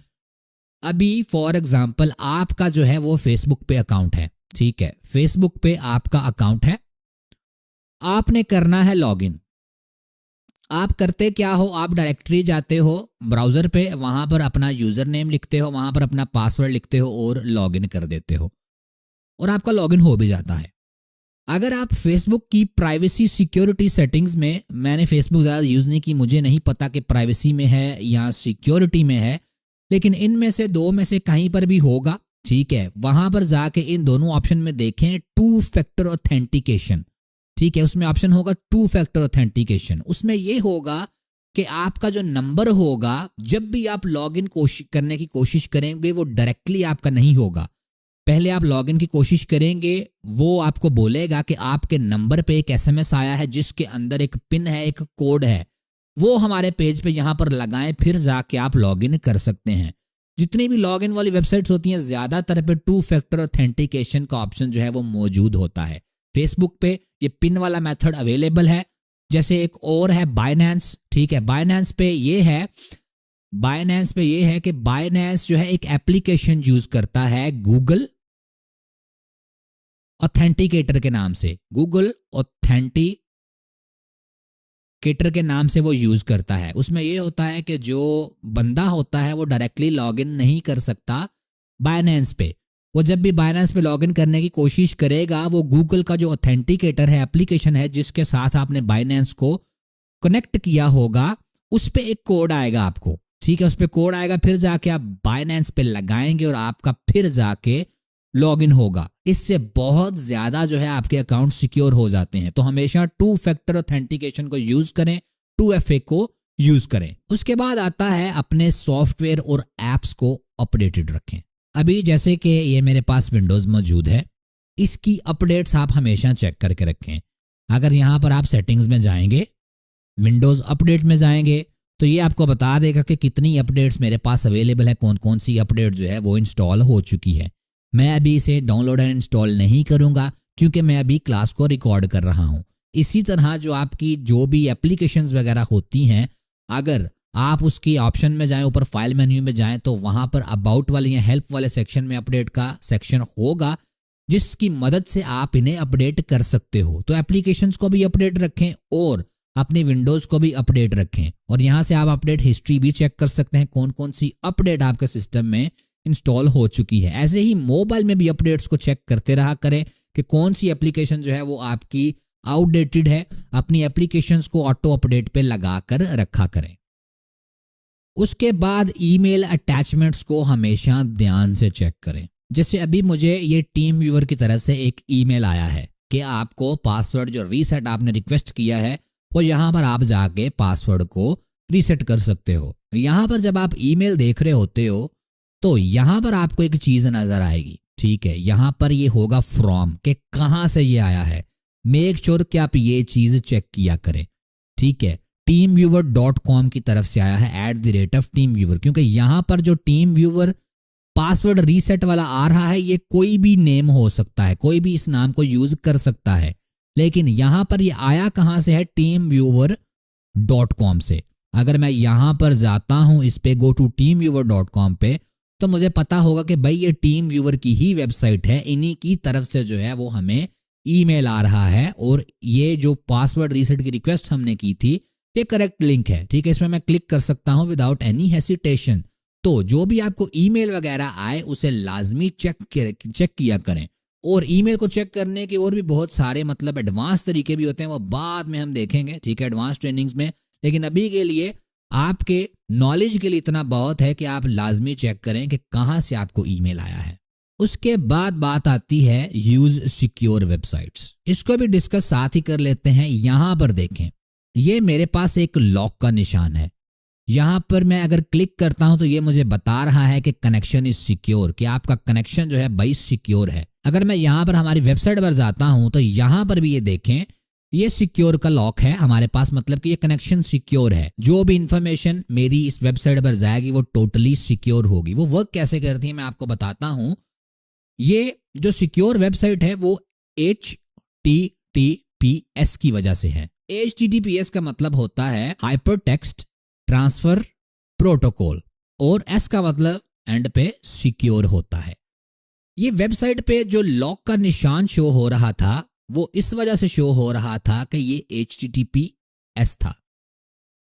अभी फॉर एग्जांपल आपका जो है वो फेसबुक पे अकाउंट है, ठीक है, फेसबुक पे आपका अकाउंट है, आपने करना है लॉगिन। आप करते क्या हो, आप डायरेक्टरी जाते हो ब्राउजर पे, वहां पर अपना यूजर नेम लिखते हो, वहां पर अपना पासवर्ड लिखते हो और लॉगिन कर देते हो और आपका लॉगिन हो भी जाता है। अगर आप फेसबुक की प्राइवेसी सिक्योरिटी सेटिंग्स में, मैंने फेसबुक ज़्यादा यूज़ नहीं की, मुझे नहीं पता कि प्राइवेसी में है या सिक्योरिटी में है, लेकिन इनमें से दो में से कहीं पर भी होगा, ठीक है, वहां पर जाके इन दोनों ऑप्शन में देखें 2 फैक्टर ऑथेंटिकेशन। ठीक है, उसमें ऑप्शन होगा 2 फैक्टर ऑथेंटिकेशन। उसमें यह होगा कि आपका जो नंबर होगा, जब भी आप लॉगिन करने की कोशिश करेंगे वो डायरेक्टली आपका नहीं होगा। पहले आप लॉगिन की कोशिश करेंगे, वो आपको बोलेगा कि आपके नंबर पे एक एसएमएस आया है जिसके अंदर एक पिन है, एक कोड है, वो हमारे पेज पे यहाँ पर लगाएं, फिर जाके आप लॉगिन कर सकते हैं। जितनी भी लॉगिन वाली वेबसाइट्स होती हैं ज़्यादातर पे 2 फैक्टर ऑथेंटिकेशन का ऑप्शन जो है वो मौजूद होता है। फेसबुक पे ये पिन वाला मेथड अवेलेबल है। जैसे एक और है बाइनेंस, ठीक है, बाइनेंस पे ये है कि बाइनेंस जो है एक एप्लीकेशन यूज करता है गूगल ऑथेंटिकेटर के नाम से, गूगल ऑथेंटिकेटर के नाम से वो यूज करता है। उसमें ये होता है कि जो बंदा होता है वो डायरेक्टली लॉगिन नहीं कर सकता बाइनेंस पे। वो जब भी बाइनेंस पे लॉगिन करने की कोशिश करेगा, वो गूगल का जो ऑथेंटिकेटर है, एप्लीकेशन है जिसके साथ आपने बाइनेंस को कनेक्ट किया होगा, उस पे एक कोड आएगा आपको, ठीक है, उस पे कोड आएगा, फिर जाके आप बाइनेंस पे लगाएंगे और आपका फिर जाके लॉगिन होगा। इससे बहुत ज्यादा जो है आपके अकाउंट सिक्योर हो जाते हैं। तो हमेशा 2 फैक्टर ऑथेंटिकेशन को यूज करें, 2FA को यूज करें। उसके बाद आता है अपने सॉफ्टवेयर और एप्स को अपडेटेड रखें। अभी जैसे कि ये मेरे पास विंडोज मौजूद है, इसकी अपडेट्स आप हमेशा चेक करके रखें। अगर यहाँ पर आप सेटिंग्स में जाएंगे, विंडोज अपडेट में जाएंगे, तो ये आपको बता देगा कि कितनी अपडेट्स मेरे पास अवेलेबल है, कौन कौन सी अपडेट जो है वो इंस्टॉल हो चुकी है। मैं अभी इसे डाउनलोड एंड इंस्टॉल नहीं करूंगा क्योंकि मैं अभी क्लास को रिकॉर्ड कर रहा हूं। इसी तरह जो आपकी जो भी एप्लीकेशंस वगैरह होती हैं, अगर आप उसकी ऑप्शन में जाएं, ऊपर फाइल मेन्यू में जाएं, तो वहां पर अबाउट वाले या हेल्प वाले सेक्शन में अपडेट का सेक्शन होगा, जिसकी मदद से आप इन्हें अपडेट कर सकते हो। तो एप्लीकेशंस को भी अपडेट रखें और अपनी विंडोज को भी अपडेट रखें, और यहां से आप अपडेट हिस्ट्री भी चेक कर सकते हैं, कौन कौन सी अपडेट आपके सिस्टम में इंस्टॉल हो चुकी है। ऐसे ही मोबाइल में भी अपडेट्स को चेक करते रहा करें कि कौन सी एप्लीकेशन जो है वो आपकी आउटडेटेड है। अपनी एप्लीकेशंस को ऑटो अपडेट पे लगा कर रखा करें। उसके बाद ईमेल अटैचमेंट्स को हमेशा ध्यान से चेक करें। जैसे अभी मुझे ये टीम व्यूअर की तरफ से एक ईमेल आया है कि आपको पासवर्ड जो रीसेट आपने रिक्वेस्ट किया है, वो यहाँ पर आप जाके पासवर्ड को रीसेट कर सकते हो। यहाँ पर जब आप ईमेल देख रहे होते हो तो यहाँ पर आपको एक चीज नजर आएगी, ठीक है, यहाँ पर ये होगा फ्रॉम, के कहाँ से ये आया है। मेक श्योर कि आप ये चीज चेक किया करें, ठीक है। teamviewer.com की तरफ से आया है @teamviewer, क्योंकि यहाँ पर जो टीम व्यूअर पासवर्ड रीसेट वाला आ रहा है, ये कोई भी नेम हो सकता है, कोई भी इस नाम को यूज कर सकता है, लेकिन यहाँ पर ये आया कहाँ से है, teamviewer.com से। अगर मैं यहाँ पर जाता हूँ, इस पे गो टू teamviewer.com पे, तो मुझे पता होगा कि भाई ये टीम व्यूअर की ही वेबसाइट है, इन्हीं की तरफ से जो है वो हमें ईमेल आ रहा है और ये जो पासवर्ड रीसेट की रिक्वेस्ट हमने की थी ये करेक्ट लिंक है, ठीक है, इसमें मैं क्लिक कर सकता हूं विदाउट एनी हेसिटेशन। तो जो भी आपको ईमेल वगैरह आए उसे लाजमी चेक किया करें। और ईमेल को चेक करने के और भी बहुत सारे मतलब एडवांस तरीके भी होते हैं, वो बाद में हम देखेंगे, ठीक है, एडवांस ट्रेनिंग्स में। लेकिन अभी के लिए आपके नॉलेज के लिए इतना बहुत है कि आप लाजमी चेक करें कि कहां से आपको ईमेल आया है। उसके बाद बात आती है यूज सिक्योर वेबसाइट्स। इसको भी डिस्कस साथ ही कर लेते हैं। यहां पर देखें, ये मेरे पास एक लॉक का निशान है। यहां पर मैं अगर क्लिक करता हूं तो ये मुझे बता रहा है कि कनेक्शन इज सिक्योर, कि आपका कनेक्शन जो है भाई सिक्योर है। अगर मैं यहां पर हमारी वेबसाइट पर जाता हूं तो यहां पर भी ये देखें, ये सिक्योर का लॉक है हमारे पास, मतलब कि ये कनेक्शन सिक्योर है। जो भी इंफॉर्मेशन मेरी इस वेबसाइट पर जाएगी वो टोटली सिक्योर होगी। वो वर्क कैसे करती है मैं आपको बताता हूं। ये जो सिक्योर वेबसाइट है वो HTTPS की वजह से है। HTTPS का मतलब होता है हाइपरटेक्स्ट ट्रांसफर प्रोटोकॉल, और S का मतलब एंड पे सिक्योर होता है। ये वेबसाइट पे जो लॉक का निशान शो हो रहा था वो इस वजह से शो हो रहा था कि ये HTTPS था।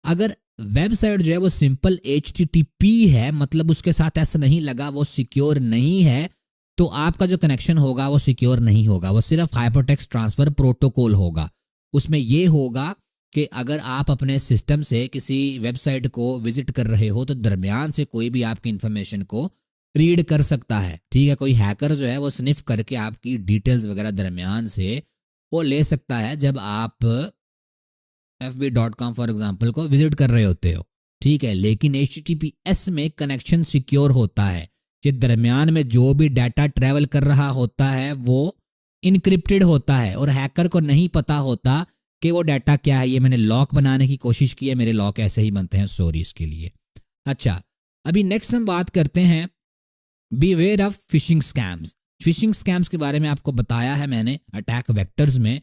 अगर वेबसाइट जो है वो सिंपल HTTP है, मतलब उसके साथ S नहीं लगा, वो सिक्योर नहीं है, तो आपका जो कनेक्शन होगा वो सिक्योर नहीं होगा, वो सिर्फ हाइपरटेक्स्ट ट्रांसफर प्रोटोकॉल होगा। उसमें ये होगा कि अगर आप अपने सिस्टम से किसी वेबसाइट को विजिट कर रहे हो तो दरमियान से कोई भी आपकी इंफॉर्मेशन को रीड कर सकता है, ठीक है। कोई हैकर जो है वो स्निफ करके आपकी डिटेल्स वगैरह दरमियान से वो ले सकता है जब आप fb.com फॉर एग्जांपल को विजिट कर रहे होते हो, ठीक है। लेकिन HTTPS में कनेक्शन सिक्योर होता है, कि दरमियान में जो भी डाटा ट्रैवल कर रहा होता है वो इनक्रिप्टेड होता है और हैकर को नहीं पता होता कि वो डाटा क्या है। ये मैंने लॉक बनाने की कोशिश की है, मेरे लॉक ऐसे ही बनते हैं सॉरी इसके लिए। अच्छा, अभी नेक्स्ट हम बात करते हैं beware of fishing scams. Fishing scams के बारे में आपको बताया है मैंने अटैक वेक्टर्स में।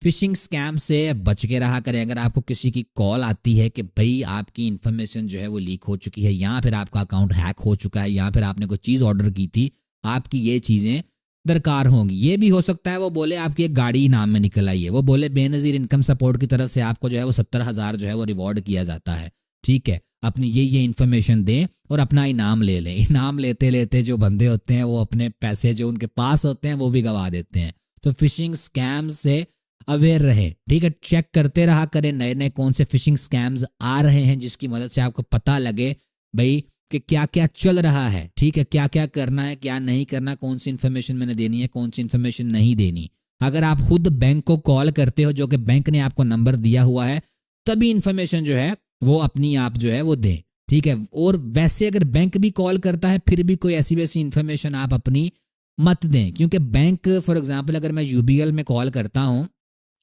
फिशिंग स्कैम से बच के रहा करें। अगर आपको किसी की कॉल आती है कि भाई आपकी इन्फॉर्मेशन जो है वो लीक हो चुकी है, या फिर आपका अकाउंट हैक हो चुका है, या फिर आपने कोई चीज़ ऑर्डर की थी, आपकी ये चीज़ें दरकार होंगी। ये भी हो सकता है वो बोले आपकी एक गाड़ी इनाम में निकल आई है, वो बोले बेनज़ीर इनकम सपोर्ट की तरफ से आपको जो है वो 70,000 जो है वो रिवॉर्ड किया जाता है, ठीक है। अपनी ये इन्फॉर्मेशन दें और अपना इनाम ले लें। इनाम लेते लेते जो बंदे होते हैं वो अपने पैसे जो उनके पास होते हैं वो भी गंवा देते हैं। तो फिशिंग स्कैम से अवेयर रहे, ठीक है। चेक करते रहा करें नए नए कौन से फिशिंग स्कैम्स आ रहे हैं, जिसकी मदद से आपको पता लगे भाई कि क्या क्या चल रहा है, ठीक है, क्या क्या करना है, क्या नहीं करना, कौन सी इन्फॉर्मेशन मैंने देनी है, कौन सी इन्फॉर्मेशन नहीं देनी। अगर आप खुद बैंक को कॉल करते हो, जो कि बैंक ने आपको नंबर दिया हुआ है, तभी इन्फॉर्मेशन जो है वो अपनी आप जो है वो दें, ठीक है। और वैसे अगर बैंक भी कॉल करता है फिर भी कोई ऐसी वैसी इन्फॉर्मेशन आप अपनी मत दें, क्योंकि बैंक फॉर एग्जांपल अगर मैं UBL में कॉल करता हूँ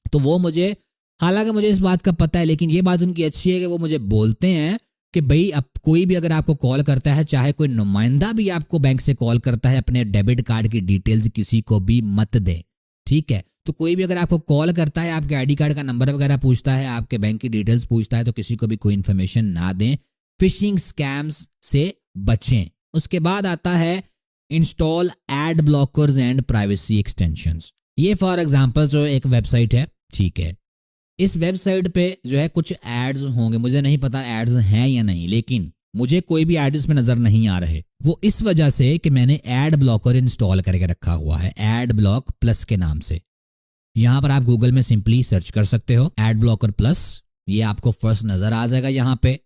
तो वो मुझे, हालांकि मुझे इस बात का पता है, लेकिन ये बात उनकी अच्छी है कि वो मुझे बोलते हैं कि भाई अब कोई भी अगर आपको कॉल करता है, चाहे कोई नुमाइंदा भी आपको बैंक से कॉल करता है, अपने डेबिट कार्ड की डिटेल्स किसी को भी मत दें, ठीक है। तो कोई भी अगर आपको कॉल करता है, आपके ID कार्ड का नंबर वगैरह पूछता है, आपके बैंक की डिटेल्स पूछता है, तो किसी को भी कोई इन्फॉर्मेशन ना दें। फिशिंग स्कैम्स से बचें। उसके बाद आता है install ad blockers and privacy extensions. ये फॉर एग्जांपल जो एक वेबसाइट है, ठीक है, इस वेबसाइट पे जो है कुछ एड्स होंगे, मुझे नहीं पता एड्स हैं या नहीं, लेकिन मुझे कोई भी एड्स में नजर नहीं आ रहे। वो इस वजह से कि मैंने एड ब्लॉकर इंस्टॉल करके रखा हुआ है, एड ब्लॉक प्लस के नाम से। यहां पर आप गूगल में सिंपली सर्च कर सकते हो एड ब्लॉकर प्लस, ये आपको फर्स्ट नजर आ जाएगा यहाँ पे,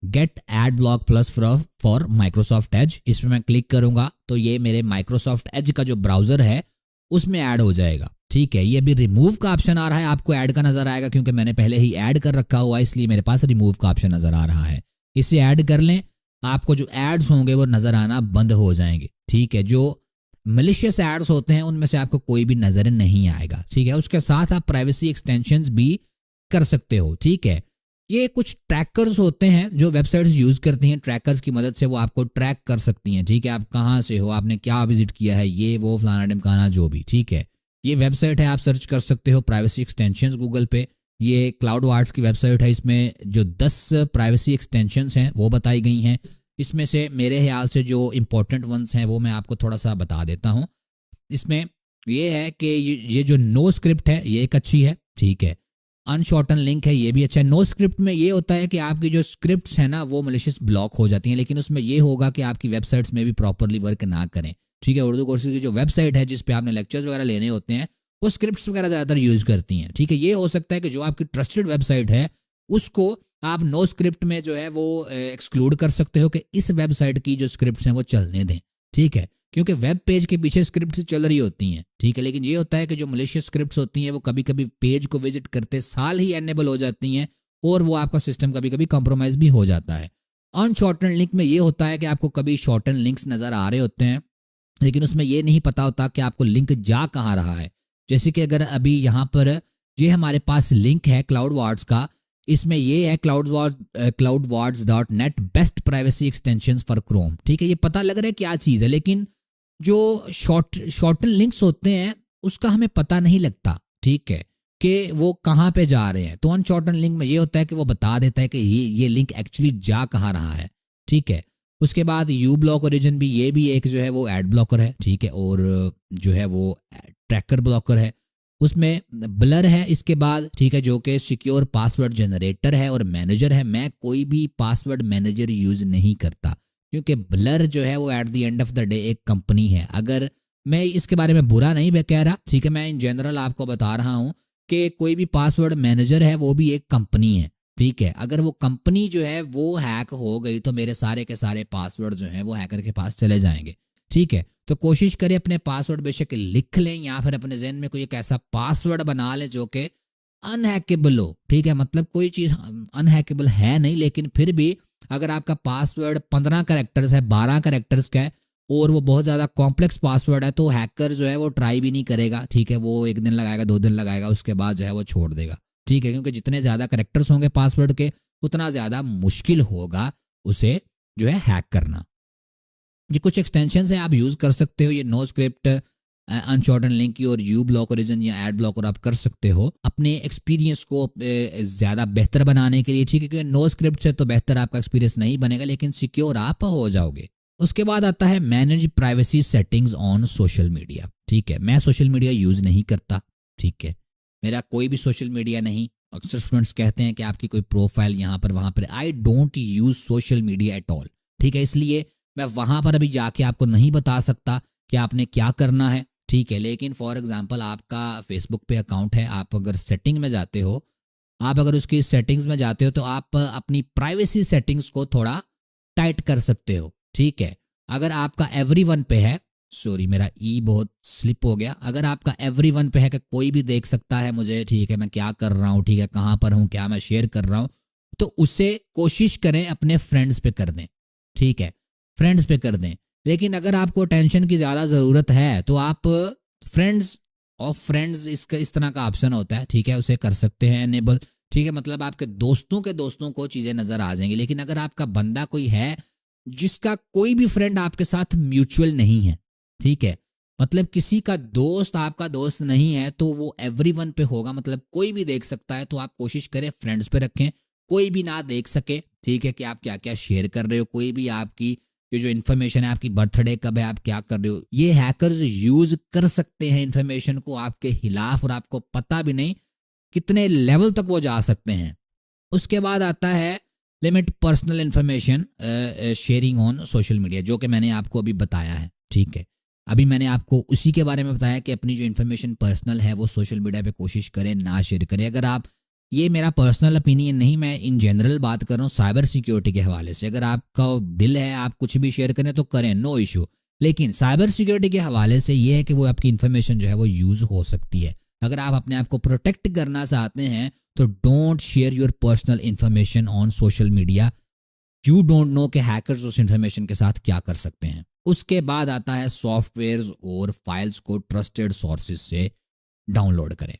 get ad block plus for Microsoft Edge. इसमें मैं क्लिक करूंगा तो ये मेरे माइक्रोसॉफ्ट एज का जो ब्राउजर है उसमें ऐड हो जाएगा, ठीक है। ये अभी रिमूव का ऑप्शन आ रहा है, आपको ऐड का नजर आएगा क्योंकि मैंने पहले ही ऐड कर रखा हुआ है, इसलिए मेरे पास रिमूव का ऑप्शन नजर आ रहा है। इसे ऐड कर लें, आपको जो एड्स होंगे वो नजर आना बंद हो जाएंगे, ठीक है। जो मलिशियस एड्स होते हैं उनमें से आपको कोई भी नजर नहीं आएगा, ठीक है। उसके साथ आप प्राइवेसी एक्सटेंशंस भी कर सकते हो, ठीक है। ये कुछ ट्रैकर्स होते हैं जो वेबसाइट्स यूज करती हैं, ट्रैकर्स की मदद से वो आपको ट्रैक कर सकती हैं, ठीक है। आप कहाँ से हो, आपने क्या विजिट किया है, ये वो फलाना ढिमकाना जो भी, ठीक है। ये वेबसाइट है, आप सर्च कर सकते हो प्राइवेसी एक्सटेंशंस गूगल पे। ये क्लाउड वार्ड्स की वेबसाइट है, इसमें जो 10 प्राइवेसी एक्सटेंशंस हैं वो बताई गई हैं। इसमें से मेरे ख्याल से जो इंपॉर्टेंट वंस हैं वो मैं आपको थोड़ा सा बता देता हूँ। इसमें ये है कि ये जो नो स्क्रिप्ट है ये एक अच्छी है, ठीक है। अनशॉर्टन लिंक है, ये भी अच्छा है। नो स्क्रिप्ट में ये होता है कि आपकी जो स्क्रिप्ट्स है ना वो मलिशियस ब्लॉक हो जाती हैं, लेकिन उसमें ये होगा कि आपकी वेबसाइट्स में भी प्रॉपरली वर्क ना करें, ठीक है। उर्दू कोर्सेज की जो वेबसाइट है जिस पे आपने लेक्चर्स वगैरह लेने होते हैं वो स्क्रिप्ट्स वगैरह ज़्यादातर यूज़ करती हैं, ठीक है। ये हो सकता है कि जो आपकी ट्रस्टेड वेबसाइट है उसको आप नो स्क्रिप्ट में जो है वो एक्सक्लूड कर सकते हो कि इस वेबसाइट की जो स्क्रिप्ट्स हैं वो चलने दें, ठीक है, क्योंकि वेब पेज के पीछे स्क्रिप्ट चल रही होती हैं, ठीक है। लेकिन ये होता है कि जो मलेशियस स्क्रिप्ट्स होती हैं वो कभी कभी पेज को विजिट करते साल ही एनेबल हो जाती हैं और वो आपका सिस्टम कभी कभी कॉम्प्रोमाइज़ भी हो जाता है। अनशॉर्टन लिंक में ये होता है कि आपको कभी शॉर्टन लिंक्स नज़र आ रहे होते हैं लेकिन उसमें ये नहीं पता होता कि आपको लिंक जा कहाँ रहा है। जैसे कि अगर अभी यहाँ पर ये हमारे पास लिंक है क्लाउड वार्ड्स का, इसमें ये है cloudwards.net best privacy extensions for Chrome, ठीक है। ये पता लग रहा है क्या चीज़ है, लेकिन जो शॉर्टन लिंक्स होते हैं उसका हमें पता नहीं लगता, ठीक है, कि वो कहाँ पे जा रहे हैं। तो अनशॉर्टन लिंक में ये होता है कि वो बता देता है कि ये लिंक एक्चुअली जा कहाँ रहा है, ठीक है। उसके बाद यू ब्लॉक ओरिजिन भी, ये भी एक जो है वो एड ब्लॉकर है, ठीक है, और जो है वो ट्रैकर ब्लॉकर है, उसमें ब्लर है इसके बाद, ठीक है, जो कि सिक्योर पासवर्ड जनरेटर है और मैनेजर है। मैं कोई भी पासवर्ड मैनेजर यूज़ नहीं करता क्योंकि ब्लर जो है वो at the end of the day एक कंपनी है। अगर मैं इसके बारे में बुरा नहीं कह रहा, ठीक है, मैं इन जनरल आपको बता रहा हूँ कि कोई भी पासवर्ड मैनेजर है वो भी एक कंपनी है, ठीक है। अगर वो कंपनी जो है वो हैक हो गई तो मेरे सारे के सारे पासवर्ड जो हैं वो हैकर के पास चले जाएंगे, ठीक है। तो कोशिश करें अपने पासवर्ड बेशक लिख लें या फिर अपने जहन में कोई एक ऐसा पासवर्ड बना लें जो कि अनहैकेबल हो, ठीक है। मतलब कोई चीज़ अनहैकेबल है नहीं, लेकिन फिर भी अगर आपका पासवर्ड 15 कैरेक्टर्स है, 12 कैरेक्टर्स का है और वो बहुत ज़्यादा कॉम्प्लेक्स पासवर्ड है तो हैकर जो है वो ट्राई भी नहीं करेगा, ठीक है। वो 1 दिन लगाएगा, 2 दिन लगाएगा, उसके बाद जो है वो छोड़ देगा, ठीक है, क्योंकि जितने ज़्यादा कैरेक्टर्स होंगे पासवर्ड के उतना ज़्यादा मुश्किल होगा उसे जो है हैक करना। ये कुछ एक्सटेंशन है आप यूज़ कर सकते हो, ये नो स्क्रिप्ट, अनशॉर्टन लिंक की और यू ब्लॉक ओरिजिन या एड ब्लॉकर आप कर सकते हो अपने एक्सपीरियंस को ज़्यादा बेहतर बनाने के लिए, ठीक है, क्योंकि नो स्क्रिप्ट से तो बेहतर आपका एक्सपीरियंस नहीं बनेगा लेकिन सिक्योर आप हो जाओगे। उसके बाद आता है manage privacy settings on social media, ठीक है। मैं सोशल मीडिया यूज़ नहीं करता, ठीक है, मेरा कोई भी सोशल मीडिया नहीं। अक्सर स्टूडेंट्स कहते हैं कि आपकी कोई प्रोफाइल यहाँ पर वहाँ पर, I don't use social media at all, ठीक है। इसलिए मैं वहाँ पर अभी जाके आपको नहीं बता सकता कि आपने क्या करना है, ठीक है। लेकिन फॉर एग्जांपल आपका फेसबुक पे अकाउंट है, आप अगर सेटिंग में जाते हो, आप अगर उसकी सेटिंग्स में जाते हो तो आप अपनी प्राइवेसी सेटिंग्स को थोड़ा टाइट कर सकते हो, ठीक है। अगर आपका एवरीवन पे है, सॉरी मेरा ई बहुत स्लिप हो गया, अगर आपका एवरीवन पे है कि कोई भी देख सकता है मुझे, ठीक है, मैं क्या कर रहा हूँ, ठीक है, कहाँ पर हूँ, क्या मैं शेयर कर रहा हूँ, तो उसे कोशिश करें अपने फ्रेंड्स पे कर दें, ठीक है, फ्रेंड्स पे कर दें। लेकिन अगर आपको टेंशन की ज़्यादा ज़रूरत है तो आप फ्रेंड्स ऑफ फ्रेंड्स इस तरह का ऑप्शन होता है, ठीक है, उसे कर सकते हैं एनेबल, ठीक है। मतलब आपके दोस्तों के दोस्तों को चीज़ें नज़र आ जाएंगी। लेकिन अगर आपका बंदा कोई है जिसका कोई भी फ्रेंड आपके साथ म्यूचुअल नहीं है, ठीक है, मतलब किसी का दोस्त आपका दोस्त नहीं है तो वो एवरीवन पे होगा, मतलब कोई भी देख सकता है, तो आप कोशिश करें फ्रेंड्स पे रखें, कोई भी ना देख सके, ठीक है, कि आप क्या क्या शेयर कर रहे हो, कोई भी आपकी ये जो इन्फॉर्मेशन है, आपकी बर्थडे कब है, आप क्या कर रहे हो, ये हैकर्स यूज कर सकते हैं इन्फॉर्मेशन को आपके खिलाफ और आपको पता भी नहीं कितने लेवल तक वो जा सकते हैं। उसके बाद आता है limit personal information sharing on social media, जो कि मैंने आपको अभी बताया है, ठीक है। अभी मैंने आपको उसी के बारे में बताया कि अपनी जो इन्फॉर्मेशन पर्सनल है वो सोशल मीडिया पे कोशिश करें ना शेयर करें। अगर आप, ये मेरा पर्सनल ओपिनियन नहीं, मैं इन जनरल बात कर रहा हूँ साइबर सिक्योरिटी के हवाले से, अगर आपका दिल है आप कुछ भी शेयर करें तो करें, नो इशू। लेकिन साइबर सिक्योरिटी के हवाले से ये है कि वो आपकी इन्फॉर्मेशन जो है वो यूज़ हो सकती है। अगर आप अपने आप को प्रोटेक्ट करना चाहते हैं तो don't share your personal information on social media. You don't know कि हैकर्स उस इन्फॉर्मेशन के साथ क्या कर सकते हैं। उसके बाद आता है सॉफ्टवेयर्स और फाइल्स को ट्रस्टेड सोर्सेज से डाउनलोड करें।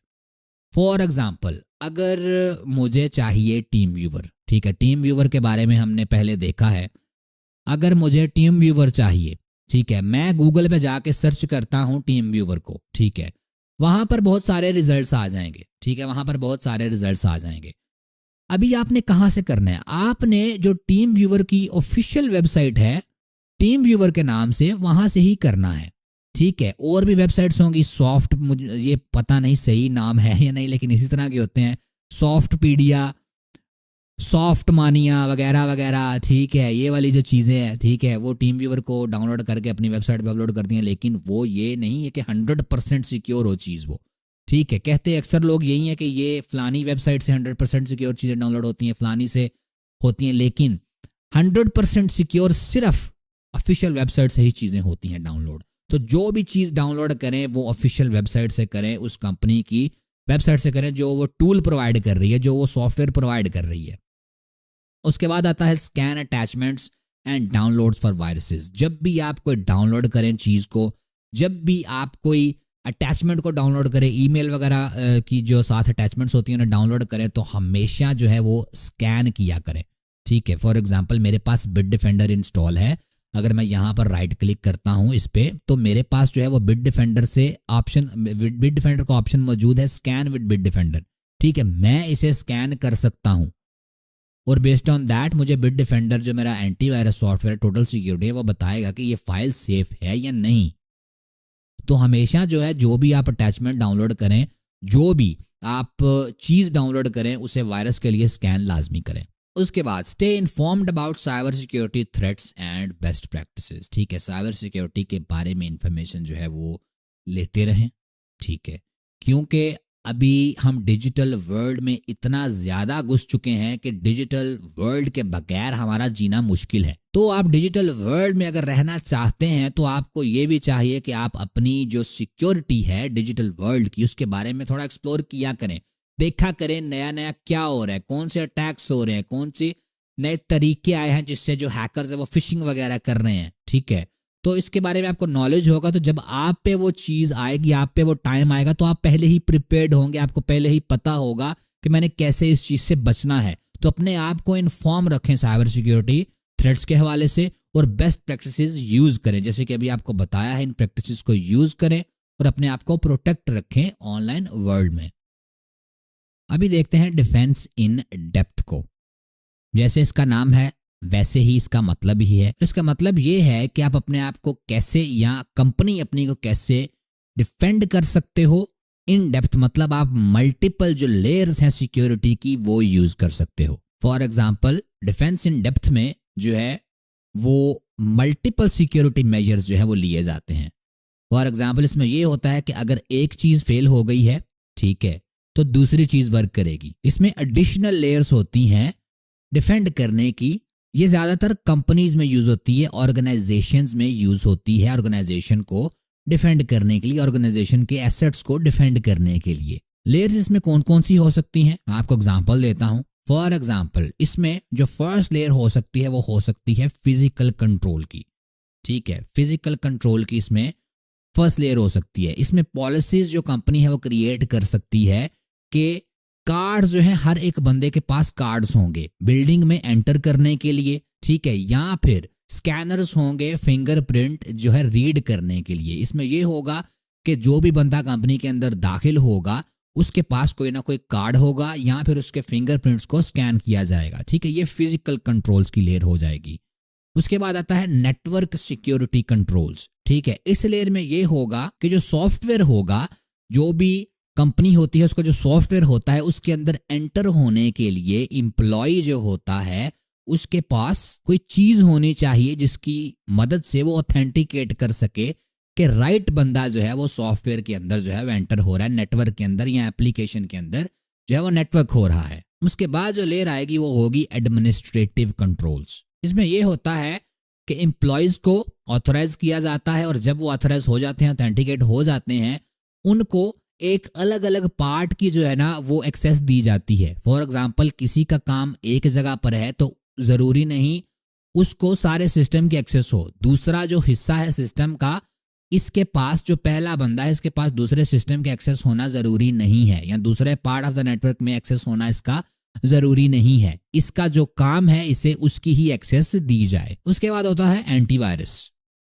फॉर एग्जाम्पल, अगर मुझे चाहिए टीम व्यूवर, ठीक है, टीम व्यूवर के बारे में हमने पहले देखा है। अगर मुझे टीम व्यूवर चाहिए, ठीक है, मैं गूगल पे जाके सर्च करता हूँ टीम व्यूवर को, ठीक है, वहाँ पर बहुत सारे रिजल्ट्स आ जाएंगे, ठीक है, वहाँ पर बहुत सारे रिजल्ट्स आ जाएंगे। अभी आपने कहाँ से करना है, आपने जो टीम व्यूवर की ऑफिशियल वेबसाइट है टीम व्यूवर के नाम से, वहाँ से ही करना है, ठीक है, और भी वेबसाइट्स होंगी सॉफ्ट, मुझे ये पता नहीं सही नाम है या नहीं, लेकिन इसी तरह के होते हैं, सॉफ्टपीडिया, सॉफ्ट मानिया वगैरह वगैरह। ठीक है, ये वाली जो चीज़ें हैं, ठीक है, वो टीम व्यूअर को डाउनलोड करके अपनी वेबसाइट पे अपलोड करती हैं, लेकिन वो ये नहीं है कि 100% सिक्योर हो चीज़ वो। ठीक है, कहते अक्सर लोग यही है कि ये फलानी वेबसाइट से 100% सिक्योर चीज़ें डाउनलोड होती हैं, फलानी से होती हैं, लेकिन 100% सिक्योर सिर्फ ऑफिशियल वेबसाइट से ही चीज़ें होती हैं डाउनलोड। तो जो भी चीज़ डाउनलोड करें वो ऑफिशियल वेबसाइट से करें, उस कंपनी की वेबसाइट से करें जो वो टूल प्रोवाइड कर रही है, जो वो सॉफ्टवेयर प्रोवाइड कर रही है। उसके बाद आता है scan attachments and downloads for viruses. जब भी आप कोई डाउनलोड करें चीज़ को, जब भी आप कोई अटैचमेंट को डाउनलोड करें, ईमेल वगैरह की जो साथ अटैचमेंट्स होती हैं उन्हें डाउनलोड करें, तो हमेशा जो है वो स्कैन किया करें। ठीक है, फॉर एग्जांपल मेरे पास बिट डिफेंडर इंस्टॉल है, अगर मैं यहाँ पर राइट क्लिक करता हूँ इस पे, तो मेरे पास जो है वो बिट डिफेंडर से ऑप्शन, बिट डिफेंडर का ऑप्शन मौजूद है, स्कैन विद बिट डिफेंडर। ठीक है, मैं इसे स्कैन कर सकता हूँ और बेस्ड ऑन दैट मुझे बिट डिफेंडर जो मेरा एंटीवायरस सॉफ्टवेयर टोटल सिक्योरिटी है वो बताएगा कि ये फाइल सेफ है या नहीं। तो हमेशा जो है जो भी आप अटैचमेंट डाउनलोड करें, जो भी आप चीज़ डाउनलोड करें, उसे वायरस के लिए स्कैन लाजमी करें। उसके बाद stay informed about cyber security threats and best practices. ठीक है, साइबर सिक्योरिटी के बारे में इंफॉर्मेशन जो है वो लेते रहें। ठीक है, क्योंकि अभी हम डिजिटल वर्ल्ड में इतना ज़्यादा घुस चुके हैं कि डिजिटल वर्ल्ड के बगैर हमारा जीना मुश्किल है। तो आप डिजिटल वर्ल्ड में अगर रहना चाहते हैं तो आपको ये भी चाहिए कि आप अपनी जो सिक्योरिटी है डिजिटल वर्ल्ड की, उसके बारे में थोड़ा एक्सप्लोर किया करें, देखा करें नया नया क्या हो रहा है, कौन से अटैक्स हो रहे हैं, कौन से नए तरीके आए हैं जिससे जो हैकर्स है वो फिशिंग वगैरह कर रहे हैं। ठीक है, तो इसके बारे में आपको नॉलेज होगा, तो जब आप पे वो चीज़ आएगी, आप पे वो टाइम आएगा, तो आप पहले ही प्रिपेयर्ड होंगे, आपको पहले ही पता होगा कि मैंने कैसे इस चीज़ से बचना है। तो अपने आप को इन्फॉर्म रखें साइबर सिक्योरिटी थ्रेट्स के हवाले से और बेस्ट प्रैक्टिसेस यूज़ करें, जैसे कि अभी आपको बताया है, इन प्रैक्टिसेस को यूज़ करें और अपने आप को प्रोटेक्ट रखें ऑनलाइन वर्ल्ड में। अभी देखते हैं डिफेंस इन डेप्थ को। जैसे इसका नाम है वैसे ही इसका मतलब ही है। इसका मतलब ये है कि आप अपने आप को कैसे या कंपनी अपनी को कैसे डिफेंड कर सकते हो। इन डेप्थ मतलब आप मल्टीपल जो लेयर्स हैं सिक्योरिटी की वो यूज कर सकते हो। For example defence in depth में जो है वो मल्टीपल सिक्योरिटी मेजर्स जो है वो लिए जाते हैं। फॉर एग्जांपल इसमें ये होता है कि अगर एक चीज़ फेल हो गई है, ठीक है, तो दूसरी चीज़ वर्क करेगी। इसमें एडिशनल लेयर्स होती हैं डिफेंड करने की। ये ज़्यादातर कंपनीज में यूज़ होती है, ऑर्गेनाइजेशंस में यूज़ होती है, ऑर्गेनाइजेशन को डिफेंड करने के लिए, ऑर्गेनाइजेशन के एसेट्स को डिफेंड करने के लिए। लेयर्स इसमें कौन कौन सी हो सकती हैं, मैं आपको एग्जांपल देता हूं। फॉर एग्जांपल इसमें जो फर्स्ट लेयर हो सकती है वो हो सकती है फिजिकल कंट्रोल की। ठीक है, फिजिकल कंट्रोल की इसमें फर्स्ट लेयर हो सकती है। इसमें पॉलिसीज जो कंपनी है वो क्रिएट कर सकती है कि कार्ड्स जो है हर एक बंदे के पास कार्ड्स होंगे बिल्डिंग में एंटर करने के लिए। ठीक है, या फिर स्कैनर्स होंगे फिंगरप्रिंट जो है रीड करने के लिए। इसमें यह होगा कि जो भी बंदा कंपनी के अंदर दाखिल होगा उसके पास कोई ना कोई कार्ड होगा या फिर उसके फिंगरप्रिंट्स को स्कैन किया जाएगा। ठीक है, ये फिजिकल कंट्रोल्स की लेयर हो जाएगी। उसके बाद आता है नेटवर्क सिक्योरिटी कंट्रोल्स। ठीक है, इस लेयर में ये होगा कि जो सॉफ्टवेयर होगा, जो भी कंपनी होती है उसका जो सॉफ्टवेयर होता है उसके अंदर एंटर होने के लिए एम्प्लॉय जो होता है उसके पास कोई चीज होनी चाहिए जिसकी मदद से वो ऑथेंटिकेट कर सके कि राइट बंदा जो है वो सॉफ्टवेयर के अंदर जो है वो एंटर हो रहा है, नेटवर्क के अंदर या एप्लीकेशन के अंदर जो है वो नेटवर्क हो रहा है। उसके बाद जो लेयर आएगी वो होगी एडमिनिस्ट्रेटिव कंट्रोल्स। इसमें यह होता है कि एम्प्लॉयज को ऑथराइज किया जाता है और जब वो ऑथराइज हो जाते हैं, ऑथेंटिकेट हो जाते हैं, उनको एक अलग अलग पार्ट की जो है ना वो एक्सेस दी जाती है। फॉर एग्जांपल किसी का काम एक जगह पर है तो जरूरी नहीं उसको सारे सिस्टम की एक्सेस हो। दूसरा जो हिस्सा है सिस्टम का, इसके पास जो पहला बंदा है इसके पास दूसरे सिस्टम के एक्सेस होना जरूरी नहीं है, या दूसरे पार्ट ऑफ द नेटवर्क में एक्सेस होना इसका जरूरी नहीं है। इसका जो काम है इसे उसकी ही एक्सेस दी जाए। उसके बाद होता है एंटीवायरस।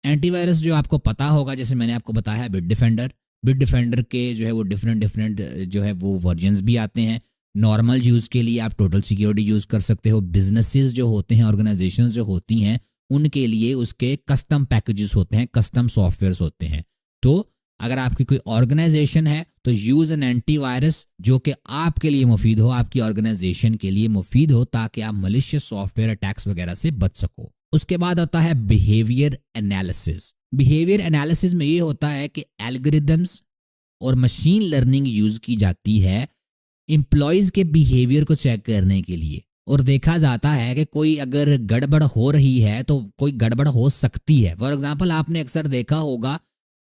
एंटीवायरस जो आपको पता होगा, जैसे मैंने आपको बताया है बिट डिफेंडर। बिट डिफेंडर के जो है वो डिफरेंट जो है वो वर्जन्स भी आते हैं। नॉर्मल यूज़ के लिए आप टोटल सिक्योरिटी यूज़ कर सकते हो। बिजनेसेस जो होते हैं, ऑर्गेनाइजेशंस जो होती हैं, उनके लिए उसके कस्टम पैकेजेस होते हैं, कस्टम सॉफ्टवेयर्स होते हैं। तो अगर आपकी कोई ऑर्गेनाइजेशन है तो यूज एन एंटीवायरस जो कि आपके लिए मुफीद हो, आपकी ऑर्गेनाइजेशन के लिए मुफीद हो, ताकि आप मलिशियस सॉफ्टवेयर अटैक्स वगैरह से बच सको। उसके बाद आता है बिहेवियर एनालिसिस। बिहेवियर एनालिसिस में ये होता है कि एल्गोरिदम्स और मशीन लर्निंग यूज की जाती है एम्प्लॉयज के बिहेवियर को चेक करने के लिए, और देखा जाता है कि कोई अगर गड़बड़ हो रही है तो कोई गड़बड़ हो सकती है। फॉर एग्जांपल आपने अक्सर देखा होगा,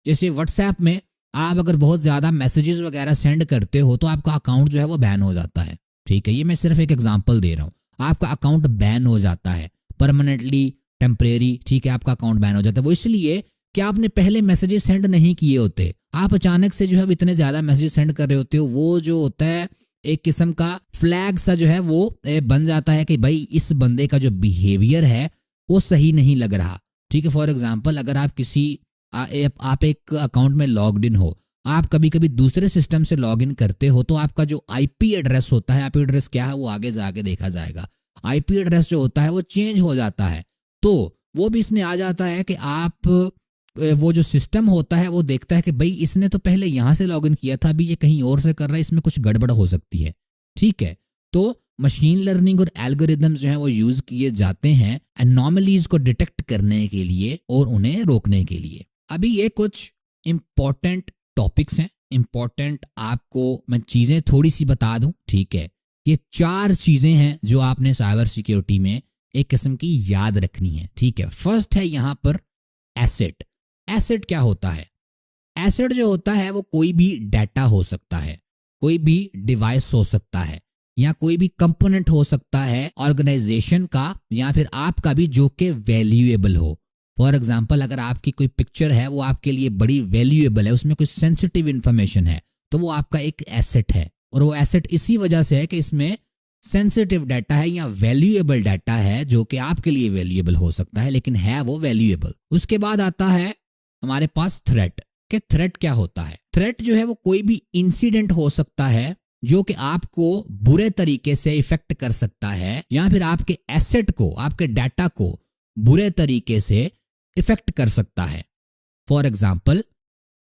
जैसे व्हाट्सएप में आप अगर बहुत ज़्यादा मैसेजेस वगैरह सेंड करते हो तो आपका अकाउंट जो है वो बैन हो जाता है। ठीक है, ये मैं सिर्फ एक एग्जांपल दे रहा हूँ। आपका अकाउंट बैन हो जाता है परमानेंटली, टेम्परेरी, ठीक है, आपका अकाउंट बैन हो जाता है। वो इसलिए कि आपने पहले मैसेजेस सेंड नहीं किए होते, आप अचानक से जो है इतने ज़्यादा मैसेजेस सेंड कर रहे होते हो, वो जो होता है एक किस्म का फ्लैग सा जो है वो बन जाता है कि भाई इस बंदे का जो बिहेवियर है वो सही नहीं लग रहा। ठीक है, फॉर एग्जांपल अगर आप किसी आप एक अकाउंट में लॉग्ड इन हो, आप कभी कभी दूसरे सिस्टम से लॉग इन करते हो, तो आपका जो आईपी एड्रेस होता है, आईपी एड्रेस क्या है वो आगे जाके देखा जाएगा, आईपी एड्रेस जो होता है वो चेंज हो जाता है। तो वो भी इसमें आ जाता है कि आप वो जो सिस्टम होता है वो देखता है कि भाई इसने तो पहले यहाँ से लॉगिन किया था, अभी ये कहीं और से कर रहा है, इसमें कुछ गड़बड़ हो सकती है। ठीक है, तो मशीन लर्निंग और एल्गोरिदम्स जो है वो यूज किए जाते हैं एनॉमलीज को डिटेक्ट करने के लिए और उन्हें रोकने के लिए। अभी ये कुछ इंपॉर्टेंट टॉपिक्स हैं, इंपॉर्टेंट आपको मैं चीजें थोड़ी सी बता दूं। ठीक है, ये 4 चीजें हैं जो आपने साइबर सिक्योरिटी में एक किस्म की याद रखनी है। ठीक है, फर्स्ट है यहाँ पर एसेट। एसेट क्या होता है? एसेट जो होता है वो कोई भी डाटा हो सकता है, कोई भी डिवाइस हो सकता है, या कोई भी कंपोनेंट हो सकता है ऑर्गेनाइजेशन का या फिर आपका भी, जो कि वैल्यूएबल हो। फॉर एग्जाम्पल अगर आपकी कोई पिक्चर है वो आपके लिए बड़ी वैल्यूएबल है, उसमें कोई सेंसिटिव इंफॉर्मेशन है, तो वो आपका एक एसेट है। और वो एसेट इसी वजह से है कि इसमें सेंसिटिव डाटा है या वैल्यूएबल डाटा है, जो कि आपके लिए वैल्यूएबल हो सकता है लेकिन है वो वैल्यूएबल। उसके बाद आता है हमारे पास थ्रेट। कि थ्रेट क्या होता है? थ्रेट जो है वो कोई भी इंसिडेंट हो सकता है जो कि आपको बुरे तरीके से इफेक्ट कर सकता है, या फिर आपके एसेट को, आपके डाटा को बुरे तरीके से इफेक्ट कर सकता है। फॉर एग्जाम्पल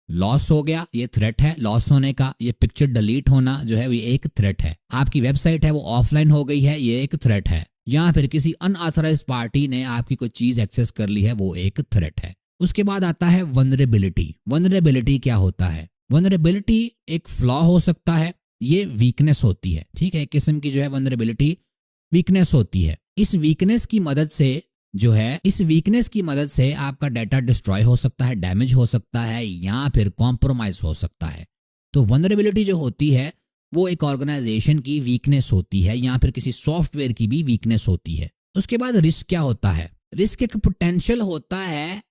लॉस हो गया, ये थ्रेट है लॉस होने का। ये पिक्चर डिलीट होना जो है ये एक थ्रेट है। आपकी वेबसाइट है वो ऑफलाइन हो गई है, ये एक थ्रेट है। या फिर किसी अनऑथराइज्ड पार्टी ने आपकी कोई चीज एक्सेस कर ली है, वो एक थ्रेट है। उसके बाद आता है वनरेबिलिटी। वनरेबिलिटी क्या होता है? वनरेबिलिटी एक फ्लॉ हो सकता है, ये वीकनेस होती है। ठीक है, एक किस्म की जो है वनरेबिलिटी वीकनेस होती है। इस वीकनेस की मदद से आपका डाटा डिस्ट्रॉय हो सकता है, डैमेज हो सकता है, या फिर कॉम्प्रोमाइज हो सकता है। तो वनरेबिलिटी जो होती है वो एक ऑर्गेनाइजेशन की वीकनेस होती है, या फिर किसी सॉफ्टवेयर की भी वीकनेस होती है। उसके बाद रिस्क क्या होता है? रिस्क एक पोटेंशियल होता है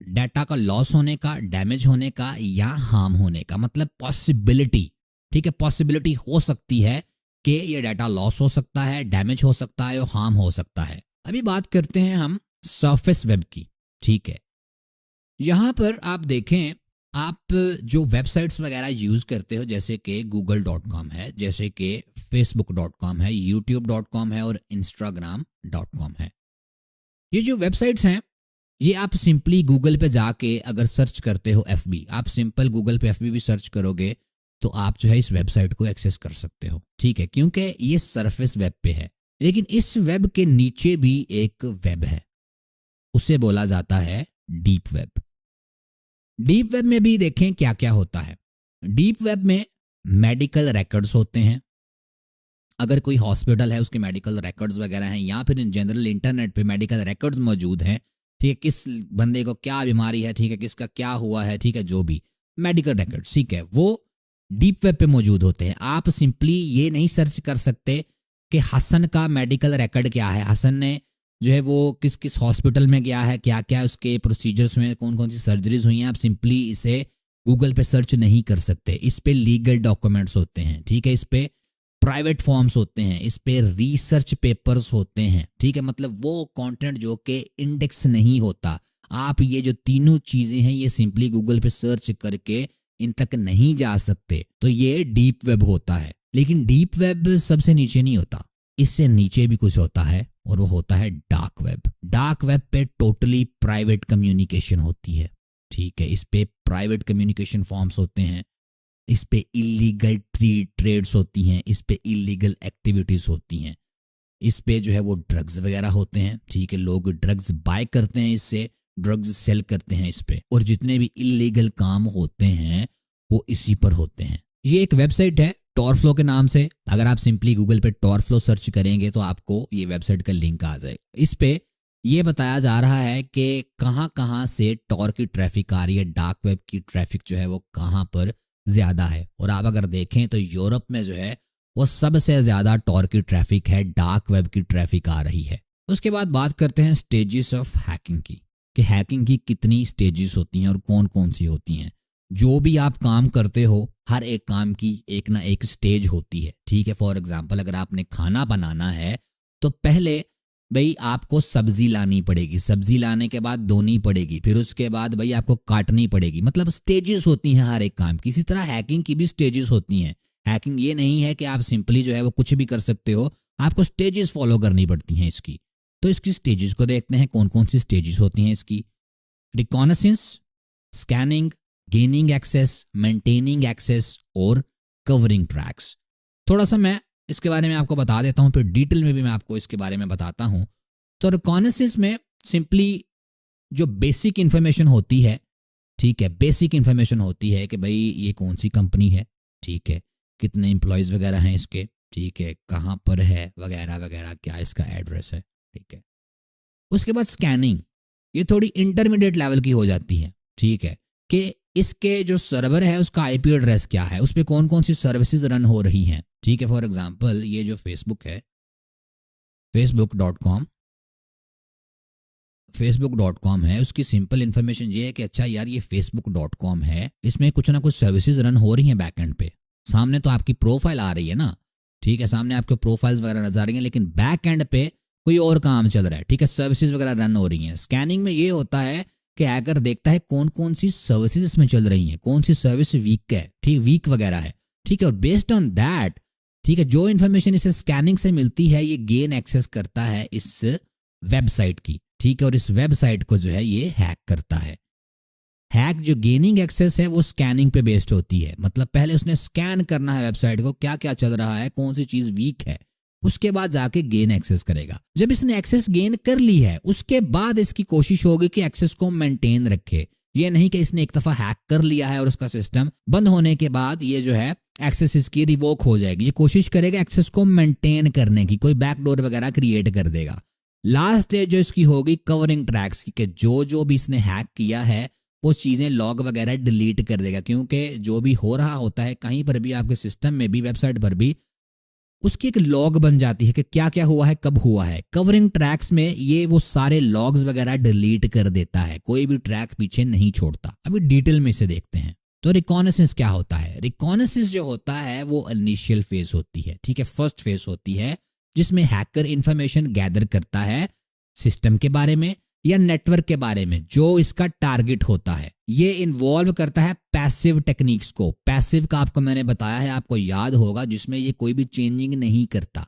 डाटा का लॉस होने का, डैमेज होने का, या हार्म होने का। मतलब पॉसिबिलिटी। ठीक है, पॉसिबिलिटी हो सकती है कि ये डाटा लॉस हो सकता है, डैमेज हो सकता है और हार्म हो सकता है। अभी बात करते हैं हम सरफेस वेब की। ठीक है, यहां पर आप देखें, आप जो वेबसाइट्स वगैरह यूज करते हो, जैसे कि google.com है, जैसे कि facebook.com है, youtube.com है और instagram.com है। ये जो वेबसाइट्स हैं ये आप सिंपली गूगल पे जाके अगर सर्च करते हो FB, आप सिंपल गूगल पे FB भी सर्च करोगे तो आप जो है इस वेबसाइट को एक्सेस कर सकते हो। ठीक है, क्योंकि ये सरफेस वेब पे है। लेकिन इस वेब के नीचे भी एक वेब है, उसे बोला जाता है डीप वेब। डीप वेब में भी देखें क्या क्या होता है। डीप वेब में मेडिकल रिकॉर्ड्स होते हैं। अगर कोई हॉस्पिटल है उसके मेडिकल रिकॉर्ड्स वगैरह हैं, या फिर इन जनरल इंटरनेट पे मेडिकल रिकॉर्ड्स मौजूद हैं। ठीक है, किस बंदे को क्या बीमारी है, ठीक है, किसका क्या हुआ है, ठीक है, जो भी मेडिकल रिकॉर्ड्स, ठीक है, वो डीप वेब पे मौजूद होते हैं। आप सिंपली ये नहीं सर्च कर सकते कि हसन का मेडिकल रिकॉर्ड क्या है, हसन ने जो है वो किस किस हॉस्पिटल में गया है, क्या क्या उसके प्रोसीजर्स में, कौन कौन सी सर्जरीज हुई हैं। आप सिंपली इसे गूगल पे सर्च नहीं कर सकते। इस पे लीगल डॉक्यूमेंट्स होते हैं। ठीक है, इस पे प्राइवेट फॉर्म्स होते हैं, इस पे रिसर्च पेपर्स होते हैं। ठीक है, मतलब वो कंटेंट जो कि इंडेक्स नहीं होता। आप ये जो तीनों चीजें हैं ये सिंपली गूगल पे सर्च करके इन तक नहीं जा सकते। तो ये डीप वेब होता है। लेकिन डीप वेब सबसे नीचे नहीं होता, इससे नीचे भी कुछ होता है और वो होता है डार्क वेब। डार्क वेब पे टोटली प्राइवेट कम्युनिकेशन होती है। ठीक है। इस पे प्राइवेट कम्युनिकेशन फॉर्म्स होते हैं, इस पे इलीगल ट्रेड्स होती हैं, इस पे इलीगल एक्टिविटीज होती हैं, इस पे जो है वो ड्रग्स वगैरह होते हैं, ठीक है। लोग ड्रग्स बाय करते हैं, इससे ड्रग्स सेल करते हैं इस पे, और जितने भी इलीगल काम होते हैं वो इसी पर होते हैं। ये एक वेबसाइट है टॉरफ्लो के नाम से। अगर आप सिंपली गूगल पे टॉरफ्लो सर्च करेंगे तो आपको ये वेबसाइट का लिंक आ जाएगा। इस पे ये बताया जा रहा है कि कहाँ कहाँ से टॉर की ट्रैफिक आ रही है, डार्क वेब की ट्रैफिक जो है वो कहाँ पर ज़्यादा है। और आप अगर देखें तो यूरोप में जो है वो सबसे ज़्यादा टॉर की ट्रैफिक है, डार्क वेब की ट्रैफिक आ रही है। उसके बाद बात करते हैं स्टेजेस ऑफ हैकिंग की, कि हैकिंग की कितनी स्टेजेस होती हैं और कौन कौन सी होती हैं। जो भी आप काम करते हो, हर एक काम की एक ना एक स्टेज होती है, ठीक है। फॉर एग्जाम्पल, अगर आपने खाना बनाना है तो पहले भाई आपको सब्जी लानी पड़ेगी, सब्जी लाने के बाद धोनी पड़ेगी, फिर उसके बाद भाई आपको काटनी पड़ेगी। मतलब स्टेजेस होती हैं हर एक काम की। इसी तरह हैकिंग की भी स्टेजेस होती हैं। हैकिंग ये नहीं है कि आप सिंपली जो है वो कुछ भी कर सकते हो, आपको स्टेजेस फॉलो करनी पड़ती हैं इसकी। तो इसकी स्टेजेस को देखते हैं, कौन कौन सी स्टेजेस होती हैं इसकी। Reconnaissance, scanning, gaining access, maintaining access और कवरिंग ट्रैक्स। थोड़ा सा मैं इसके बारे में आपको बता देता हूं, फिर डिटेल में भी मैं आपको इसके बारे में बताता हूं। तो रिकॉनेसेंस में सिंपली जो बेसिक इंफॉर्मेशन होती है, ठीक है, बेसिक इंफॉर्मेशन होती है कि भाई ये कौन सी कंपनी है, ठीक है, कितने एम्प्लॉयज़ वगैरह हैं इसके, ठीक है, कहाँ पर है वगैरह वगैरह, क्या इसका एड्रेस है, ठीक है। उसके बाद स्कैनिंग, ये थोड़ी इंटरमीडिएट लेवल की हो जाती है, ठीक है, कि इसके जो सर्वर है उसका आईपी एड्रेस क्या है, उस पर कौन कौन सी सर्विसेज रन हो रही हैं, ठीक है। फॉर एग्जांपल ये जो फेसबुक है, facebook.com है, उसकी सिंपल इन्फॉर्मेशन ये है कि अच्छा यार ये facebook.com है, इसमें कुछ ना कुछ सर्विसेज रन हो रही हैं बैकएंड पे। सामने तो आपकी प्रोफाइल आ रही है ना, ठीक है, सामने आपके प्रोफाइल्स वगैरह नजर आ रही हैं, लेकिन बैक एंड पे कोई और काम चल रहा है, ठीक है, सर्विसेज वगैरह रन हो रही हैं। स्कैनिंग में ये होता है कि हैकर देखता है कौन कौन सी सर्विसेज इसमें चल रही हैं, कौन सी सर्विस वीक है, ठीक, वीक वगैरह है, ठीक है, और बेस्ड ऑन दैट, ठीक है, जो इन्फॉर्मेशन इसे स्कैनिंग से मिलती है ये गेन एक्सेस करता है इस वेबसाइट की, ठीक है, और इस वेबसाइट को जो है ये हैक करता है। हैक जो गेनिंग एक्सेस है वो स्कैनिंग पे बेस्ड होती है, मतलब पहले उसने स्कैन करना है वेबसाइट को, क्या क्या चल रहा है, कौन सी चीज वीक है, उसके बाद जाके गेन एक्सेस करेगा। जब इसने एक्सेस गेन कर ली है उसके बाद इसकी कोशिश होगी कि एक्सेस को मेंटेन रखे। ये नहीं कि इसने एक दफा हैक कर लिया है और उसका सिस्टम बंद होने के बाद ये जो है एक्सेस इसकी रिवोक हो जाएगी। ये कोशिश करेगा एक्सेस को मेंटेन करने की, कोई बैकडोर वगैरह क्रिएट कर देगा। लास्ट स्टेज जो इसकी होगी कवरिंग ट्रैक्स की, कि जो भी इसने हैक किया है वो चीज़ें लॉग वगैरह डिलीट कर देगा, क्योंकि जो भी हो रहा होता है कहीं पर भी, आपके सिस्टम में भी, वेबसाइट पर भी, उसकी एक लॉग बन जाती है कि क्या क्या हुआ है, कब हुआ है। कवरिंग ट्रैक्स में ये वो सारे लॉग्स वगैरह डिलीट कर देता है, कोई भी ट्रैक पीछे नहीं छोड़ता। अभी डिटेल में इसे देखते हैं। तो रिकॉनेसेंस क्या होता है? रिकॉनेसेंस जो होता है वो इनिशियल फेज होती है, ठीक है, फर्स्ट फेज होती है, जिसमें हैकर इंफॉर्मेशन गैदर करता है सिस्टम के बारे में या नेटवर्क के बारे में जो इसका टारगेट होता है। ये इन्वॉल्व करता है पैसिव टेक्निक्स को। पैसिव का आपको मैंने बताया है, आपको याद होगा, जिसमें ये कोई भी चेंजिंग नहीं करता,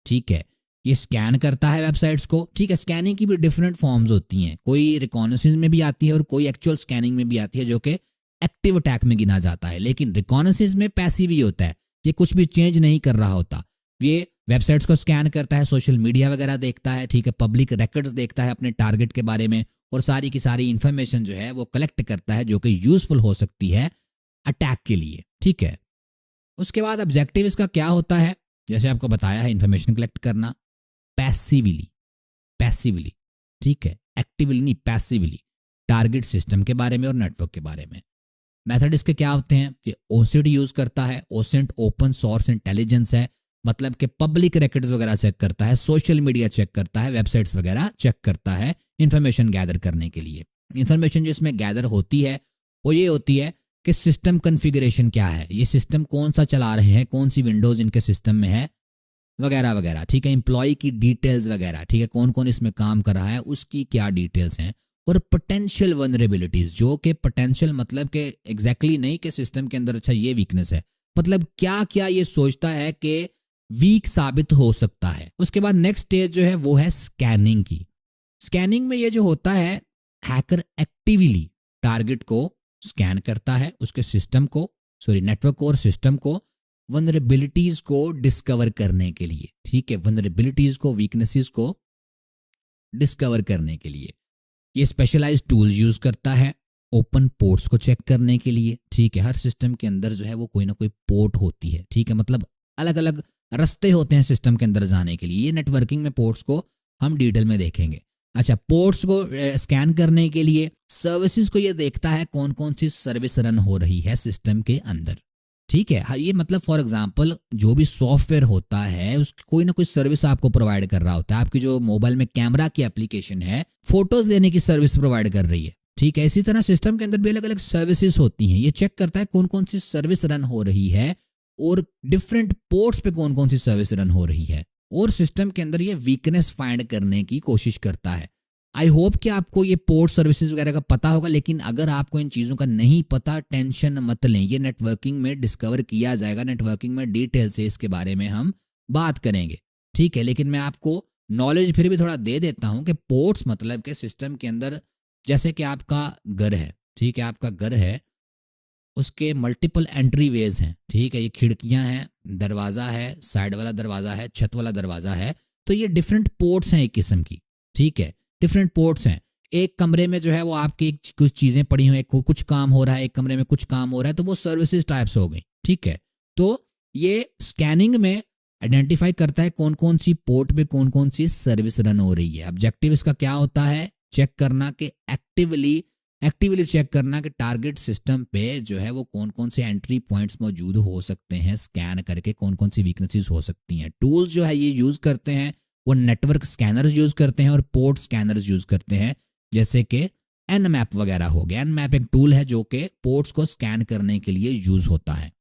ठीक है। ये स्कैन करता है वेबसाइट्स को, ठीक है। स्कैनिंग की भी डिफरेंट फॉर्म्स होती हैं, कोई रिकॉनेसेंस में भी आती है और कोई एक्चुअल स्कैनिंग में भी आती है, जो कि एक्टिव अटैक में गिना जाता है। लेकिन रिकॉनेसेंस में पैसिव ही होता है, ये कुछ भी चेंज नहीं कर रहा होता। ये वेबसाइट्स को स्कैन करता है, सोशल मीडिया वगैरह देखता है, ठीक है, पब्लिक रिकॉर्ड्स देखता है अपने टारगेट के बारे में, और सारी की सारी इंफॉर्मेशन जो है वो कलेक्ट करता है, जो कि यूजफुल हो सकती है अटैक के लिए, ठीक है। उसके बाद ऑब्जेक्टिव इसका क्या होता है? जैसे आपको बताया है, इंफॉर्मेशन कलेक्ट करना पैसिवली, ठीक है, एक्टिवली नहीं, पैसिवली, टारगेट सिस्टम के बारे में और नेटवर्क के बारे में। मेथड इसके क्या होते हैं? ये ओसेंट यूज करता है। ओसेंट ओपन सोर्स इंटेलिजेंस है, मतलब कि पब्लिक रिकॉर्ड्स वगैरह चेक करता है, सोशल मीडिया चेक करता है, वेबसाइट्स वगैरह चेक करता है इंफॉर्मेशन गैदर करने के लिए। इंफॉर्मेशन जो इसमें गैदर होती है वो ये होती है कि सिस्टम कॉन्फ़िगरेशन क्या है, ये सिस्टम कौन सा चला रहे हैं, कौन सी विंडोज इनके सिस्टम में है वगैरह वगैरह, ठीक है। एम्प्लॉय की डिटेल्स वगैरह, ठीक है, कौन कौन इसमें काम कर रहा है उसकी क्या डिटेल्स हैं। और पोटेंशियल वनरेबिलिटीज, जो कि पोटेंशियल मतलब कि एग्जैक्टली नहीं कि सिस्टम के अंदर अच्छा ये वीकनेस है, मतलब क्या क्या ये सोचता है कि वीक साबित हो सकता है। उसके बाद नेक्स्ट स्टेज जो है वो है स्कैनिंग की। स्कैनिंग में ये जो होता है, हैकर टारगेट को स्कैन करता है, उसके सिस्टम को, सॉरी नेटवर्क को और सिस्टम को वनरेबिलिटीज को डिस्कवर करने के लिए, ठीक है, वनरेबिलिटीज को, वीकनेसेस को डिस्कवर करने के लिए। ये स्पेशलाइज्ड टूल्स यूज करता है ओपन पोर्ट्स को चेक करने के लिए, ठीक है। हर सिस्टम के अंदर जो है वो कोई ना कोई पोर्ट होती है, ठीक है, मतलब अलग अलग रास्ते होते हैं सिस्टम के अंदर जाने के लिए। ये नेटवर्किंग में पोर्ट्स को हम डिटेल में देखेंगे। अच्छा, पोर्ट्स को स्कैन करने के लिए सर्विसेज को ये देखता है कौन कौन सी सर्विस रन हो रही है सिस्टम के अंदर, ठीक है। ये मतलब फॉर एग्जांपल जो भी सॉफ्टवेयर होता है उसकी कोई ना कोई सर्विस आपको प्रोवाइड कर रहा होता है। आपकी जो मोबाइल में कैमरा की एप्लीकेशन है फोटोज लेने की सर्विस प्रोवाइड कर रही है, ठीक है। इसी तरह सिस्टम के अंदर भी अलग अलग सर्विसेज होती हैं। ये चेक करता है कौन कौन सी सर्विस रन हो रही है और डिफरेंट पोर्ट्स पे कौन कौन सी सर्विस रन हो रही है, और सिस्टम के अंदर ये वीकनेस फाइंड करने की कोशिश करता है। आई होप कि आपको ये पोर्ट सर्विसेज वगैरह का पता होगा, लेकिन अगर आपको इन चीज़ों का नहीं पता, टेंशन मत लें, ये नेटवर्किंग में डिस्कवर किया जाएगा। नेटवर्किंग में डिटेल से इसके बारे में हम बात करेंगे, ठीक है। लेकिन मैं आपको नॉलेज फिर भी थोड़ा दे देता हूं कि पोर्ट्स मतलब के सिस्टम के अंदर, जैसे कि आपका घर है, ठीक है, आपका घर है, उसके मल्टीपल एंट्री वेज हैं, ठीक है। ये खिड़कियां हैं, दरवाज़ा है, साइड वाला दरवाज़ा है, छत वाला दरवाज़ा है, तो ये डिफरेंट पोर्ट्स हैं एक किस्म की, ठीक है, डिफरेंट पोर्ट्स हैं। एक कमरे में जो है वो आपकी कुछ चीज़ें पड़ी हुई हैं, कुछ काम हो रहा है, एक कमरे में कुछ काम हो रहा है, तो वो सर्विसेज टाइप्स हो गई, ठीक है। तो ये स्कैनिंग में आइडेंटिफाई करता है कौन कौन सी पोर्ट पे कौन कौन सी सर्विस रन हो रही है। ऑब्जेक्टिव इसका क्या होता है, चेक करना कि एक्टिवली चेक करना कि टारगेट सिस्टम पे जो है वो कौन कौन से एंट्री पॉइंट्स मौजूद हो सकते हैं, स्कैन करके कौन कौन सी वीकनेसेस हो सकती हैं। टूल्स जो है ये यूज़ करते हैं, वो नेटवर्क स्कैनर्स यूज़ करते हैं और पोर्ट स्कैनर्स यूज़ करते हैं, जैसे कि Nmap वगैरह हो गया। Nmap एक टूल है जो कि पोर्ट्स को स्कैन करने के लिए यूज़ होता है।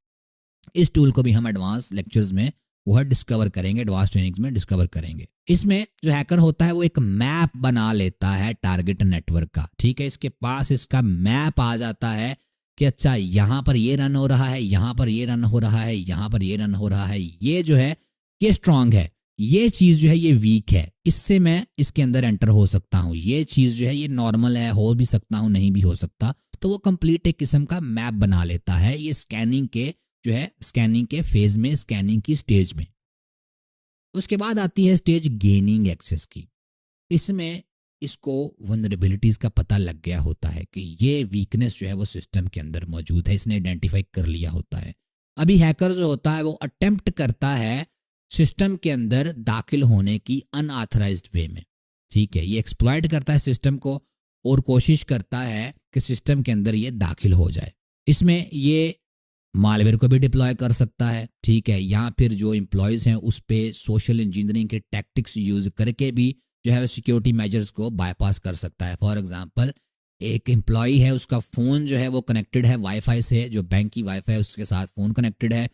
इस टूल को भी हम एडवांस लेक्चर्स में वह डिस्कवर करेंगे, एडवांस ट्रेनिंग्स में डिस्कवर करेंगे। इसमें जो हैकर होता है वो एक मैप बना लेता है टारगेट नेटवर्क का, ठीक है। इसके पास इसका मैप आ जाता है कि अच्छा यहाँ पर ये रन हो रहा है, यहाँ पर ये रन हो रहा है, यहाँ पर ये रन हो रहा है, ये जो है ये स्ट्रांग है, ये चीज़ जो है ये वीक है, इससे मैं इसके अंदर एंटर हो सकता हूँ, ये चीज़ जो है ये नॉर्मल है, हो भी सकता हूँ, नहीं भी हो सकता। तो वो कंप्लीट एक किस्म का मैप बना लेता है ये स्कैनिंग के जो है स्कैनिंग के फेज में, स्कैनिंग की स्टेज में। उसके बाद आती है स्टेज गेनिंग एक्सेस की। इसमें इसको वनरेबिलिटीज का पता लग गया होता है कि ये वीकनेस जो है वो सिस्टम के अंदर मौजूद है, इसने आइडेंटिफाई कर लिया होता है। अभी हैकर जो होता है वो अटेम्प्ट करता है सिस्टम के अंदर दाखिल होने की अनऑथराइज्ड वे में, ठीक है। ये एक्सप्लॉइट करता है सिस्टम को और कोशिश करता है कि सिस्टम के अंदर ये दाखिल हो जाए। इसमें ये मालवेयर को भी डिप्लॉय कर सकता है, ठीक है, या फिर जो एम्प्लॉयज़ हैं उस पर सोशल इंजीनियरिंग के टैक्टिक्स यूज करके भी जो है सिक्योरिटी मेजर्स को बाईपास कर सकता है। फॉर एग्जांपल एक एम्प्लॉय है, उसका फ़ोन जो है वो कनेक्टेड है वाईफाई से, जो बैंक की वाईफाई है उसके साथ फ़ोन कनेक्टेड है,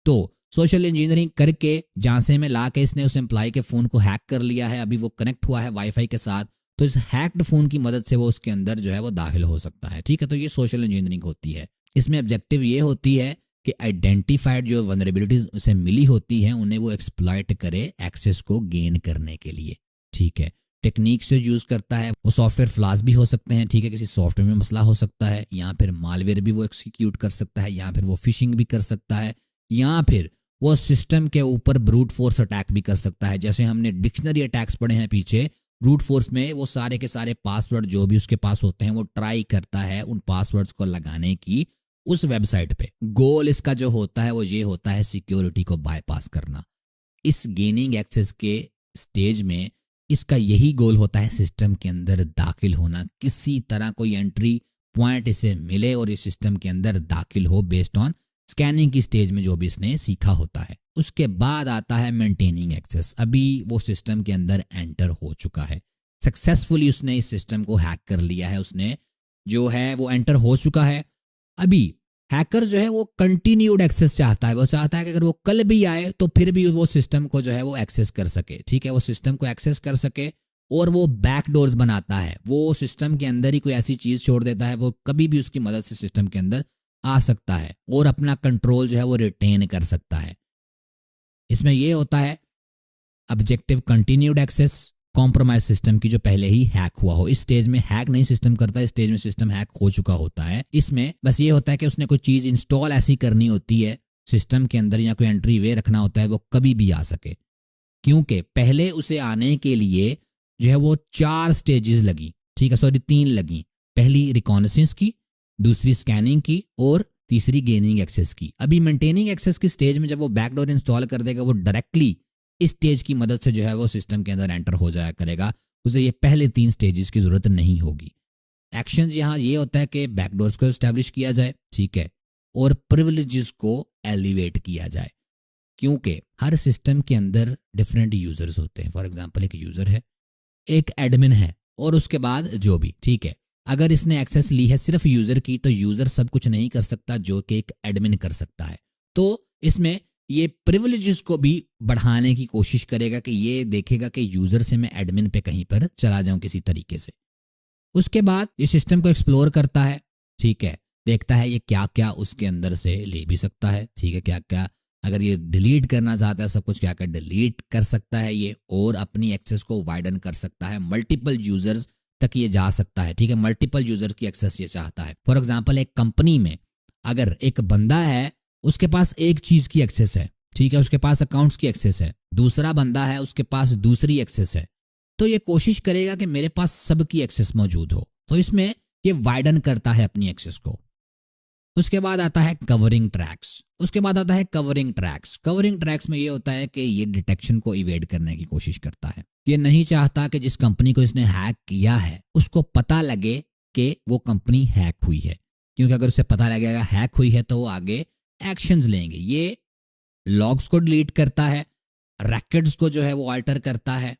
तो सोशल इंजीनियरिंग करके झांसे में ला के इसने उस एम्प्लॉय के फ़ोन को हैक कर लिया है। अभी वो कनेक्ट हुआ है वाईफाई के साथ, तो इस हैक्ड फ़ोन की मदद से वो उसके अंदर जो है वो दाखिल हो सकता है, ठीक है। तो ये सोशल इंजीनियरिंग होती है। इसमें ऑब्जेक्टिव ये होती है कि आइडेंटिफाइड जो वनरेबिलिटीज उसे मिली होती हैं उन्हें वो एक्सप्लॉइट करे एक्सेस को गेन करने के लिए, ठीक है। टेक्निक्स जो यूज़ करता है वो सॉफ्टवेयर फ्लॉज भी हो सकते हैं, ठीक है, किसी सॉफ्टवेयर में मसला हो सकता है, या फिर मालवेयर भी वो एक्सिक्यूट कर सकता है, या फिर वो फिशिंग भी कर सकता है, या फिर वो सिस्टम के ऊपर ब्रूट फोर्स अटैक भी कर सकता है। जैसे हमने डिक्शनरी अटैक्स पढ़े हैं पीछे, ब्रूट फोर्स में वो सारे के सारे पासवर्ड जो भी उसके पास होते हैं वो ट्राई करता है उन पासवर्ड्स को लगाने की उस वेबसाइट पे। गोल इसका जो होता है वो ये होता है सिक्योरिटी को बाईपास करना। इस गेनिंग एक्सेस के स्टेज में इसका यही गोल होता है सिस्टम के अंदर दाखिल होना, किसी तरह कोई एंट्री पॉइंट इसे मिले और इस सिस्टम के अंदर दाखिल हो बेस्ड ऑन स्कैनिंग की स्टेज में जो भी इसने सीखा होता है। उसके बाद आता है मेंटेनिंग एक्सेस। अभी वो सिस्टम के अंदर एंटर हो चुका है, सक्सेसफुली उसने इस सिस्टम को हैक कर लिया है, उसने जो है वो एंटर हो चुका है। अभी हैकर जो है वो कंटिन्यूड एक्सेस चाहता है, वो चाहता है कि अगर वो कल भी आए तो फिर भी वो सिस्टम को जो है वो एक्सेस कर सके, ठीक है, वो सिस्टम को एक्सेस कर सके। और वो बैक डोर्स बनाता है, वो सिस्टम के अंदर ही कोई ऐसी चीज़ छोड़ देता है, वो कभी भी उसकी मदद से सिस्टम के अंदर आ सकता है और अपना कंट्रोल जो है वो रिटेन कर सकता है। इसमें यह होता है objective continued access, compromise system की जो पहले ही हैक हुआ हो। इस स्टेज में हैक नहीं सिस्टम करता, इस स्टेज में सिस्टम हैक हो चुका होता है। इसमें बस ये होता है कि उसने कोई चीज़ इंस्टॉल ऐसी करनी होती है सिस्टम के अंदर, या कोई एंट्री वे रखना होता है वो कभी भी आ सके, क्योंकि पहले उसे आने के लिए जो है वो 4 स्टेजेस लगी, ठीक है, सॉरी 3 लगी। पहली रिकॉनेसेंस की, दूसरी स्कैनिंग की और तीसरी गेनिंग एक्सेस की। अभी मेंटेनिंग एक्सेस की स्टेज में जब वो बैकडोर इंस्टॉल कर देगा, वो डायरेक्टली इस स्टेज की मदद से जो है वो सिस्टम के अंदर एंटर हो जाया करेगा, उसे ये पहले 3 स्टेजेस की जरूरत नहीं होगी। एक्शंस यहाँ ये होता है कि बैकडोर्स को एस्टैब्लिश किया जाए, ठीक है, और प्रिविलेजेस को एलिवेट किया जाए, क्योंकि हर सिस्टम के अंदर डिफरेंट यूजर्स होते हैं। फॉर एग्जांपल एक यूजर है, एक एडमिन है और उसके बाद जो भी, ठीक है। अगर इसने एक्सेस ली है सिर्फ यूजर की, तो यूजर सब कुछ नहीं कर सकता जो कि एक एडमिन कर सकता है। तो इसमें ये प्रिविलेजेस को भी बढ़ाने की कोशिश करेगा कि ये देखेगा कि यूजर से मैं एडमिन पे कहीं पर चला जाऊं किसी तरीके से। उसके बाद ये सिस्टम को एक्सप्लोर करता है, ठीक है, देखता है ये क्या क्या उसके अंदर से ले भी सकता है, ठीक है, क्या क्या अगर ये डिलीट करना चाहता है सब कुछ क्या क्या डिलीट कर सकता है ये, और अपनी एक्सेस को वाइडन कर सकता है, मल्टीपल यूजर्स तक ये जा सकता है, ठीक है, मल्टीपल यूजर की एक्सेस ये चाहता है। फॉर एग्जांपल एक कंपनी में अगर एक बंदा है, उसके पास एक चीज की एक्सेस है, ठीक है, उसके पास अकाउंट्स की एक्सेस है, दूसरा बंदा है उसके पास दूसरी एक्सेस है, तो ये कोशिश करेगा कि मेरे पास सबकी एक्सेस मौजूद हो, तो इसमें ये वाइडन करता है अपनी एक्सेस को। उसके बाद आता है कवरिंग ट्रैक्स। कवरिंग ट्रैक्स में ये होता है कि ये डिटेक्शन को इवेड करने की कोशिश करता है। ये नहीं चाहता कि जिस कंपनी को इसने हैक किया है उसको पता लगे कि वो कंपनी हैक हुई है, क्योंकि अगर उसे पता लगेगा हैक हुई है तो वो आगे एक्शंस लेंगे। ये लॉग्स को डिलीट करता है, रिकॉर्ड्स को जो है वो अल्टर करता है,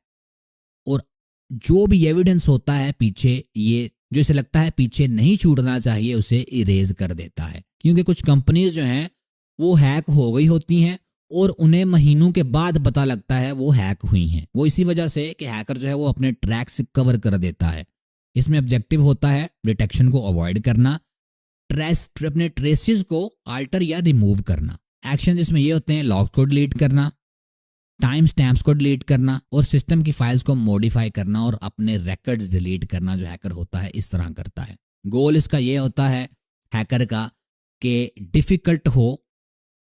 और जो भी एविडेंस होता है पीछे, ये जो इसे लगता है पीछे नहीं छूटना चाहिए, उसे इरेज कर देता है। क्योंकि कुछ कंपनीज जो हैं वो हैक हो गई होती हैं और उन्हें महीनों के बाद पता लगता है वो हैक हुई हैं। वो इसी वजह से कि हैकर जो है वो अपने ट्रैक्स कवर कर देता है। इसमें ऑब्जेक्टिव होता है डिटेक्शन को अवॉइड करना, अपने ट्रेसेस को अल्टर या रिमूव करना। एक्शन इसमें ये होते हैं लॉग्स को डिलीट करना, टाइम स्टैम्प्स को डिलीट करना, और सिस्टम की फाइल्स को मॉडिफाई करना और अपने रिकॉर्ड्स डिलीट करना। जो हैकर होता है इस तरह करता है। गोल इसका ये होता है हैकर का कि डिफिकल्ट हो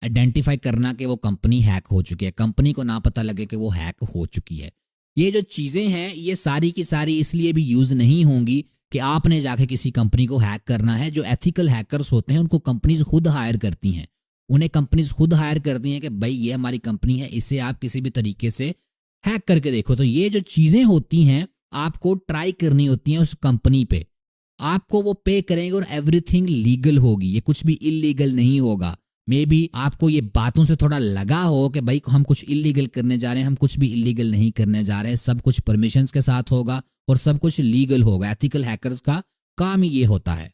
आइडेंटिफाई करना कि वो कंपनी हैक हो चुकी है, कंपनी को ना पता लगे कि वो हैक हो चुकी है। ये जो चीज़ें हैं ये सारी की सारी इसलिए भी यूज़ नहीं होंगी कि आपने जाके किसी कंपनी को हैक करना है। जो एथिकल हैकर्स होते हैं उनको कंपनीज खुद हायर करती हैं, उन्हें कंपनीज खुद हायर करती हैं कि भाई ये हमारी कंपनी है, इसे आप किसी भी तरीके से हैक करके देखो। तो ये जो चीज़ें होती हैं आपको ट्राई करनी होती हैं उस कंपनी पे, आपको वो पे करेंगे और एवरीथिंग लीगल होगी, ये कुछ भी इलीगल नहीं होगा। मे बी आपको ये बातों से थोड़ा लगा हो कि भाई हम कुछ इलीगल करने जा रहे हैं, हम कुछ भी इलीगल नहीं करने जा रहे हैं, सब कुछ परमिशंस के साथ होगा और सब कुछ लीगल होगा। एथिकल हैकर्स का काम ही ये होता है।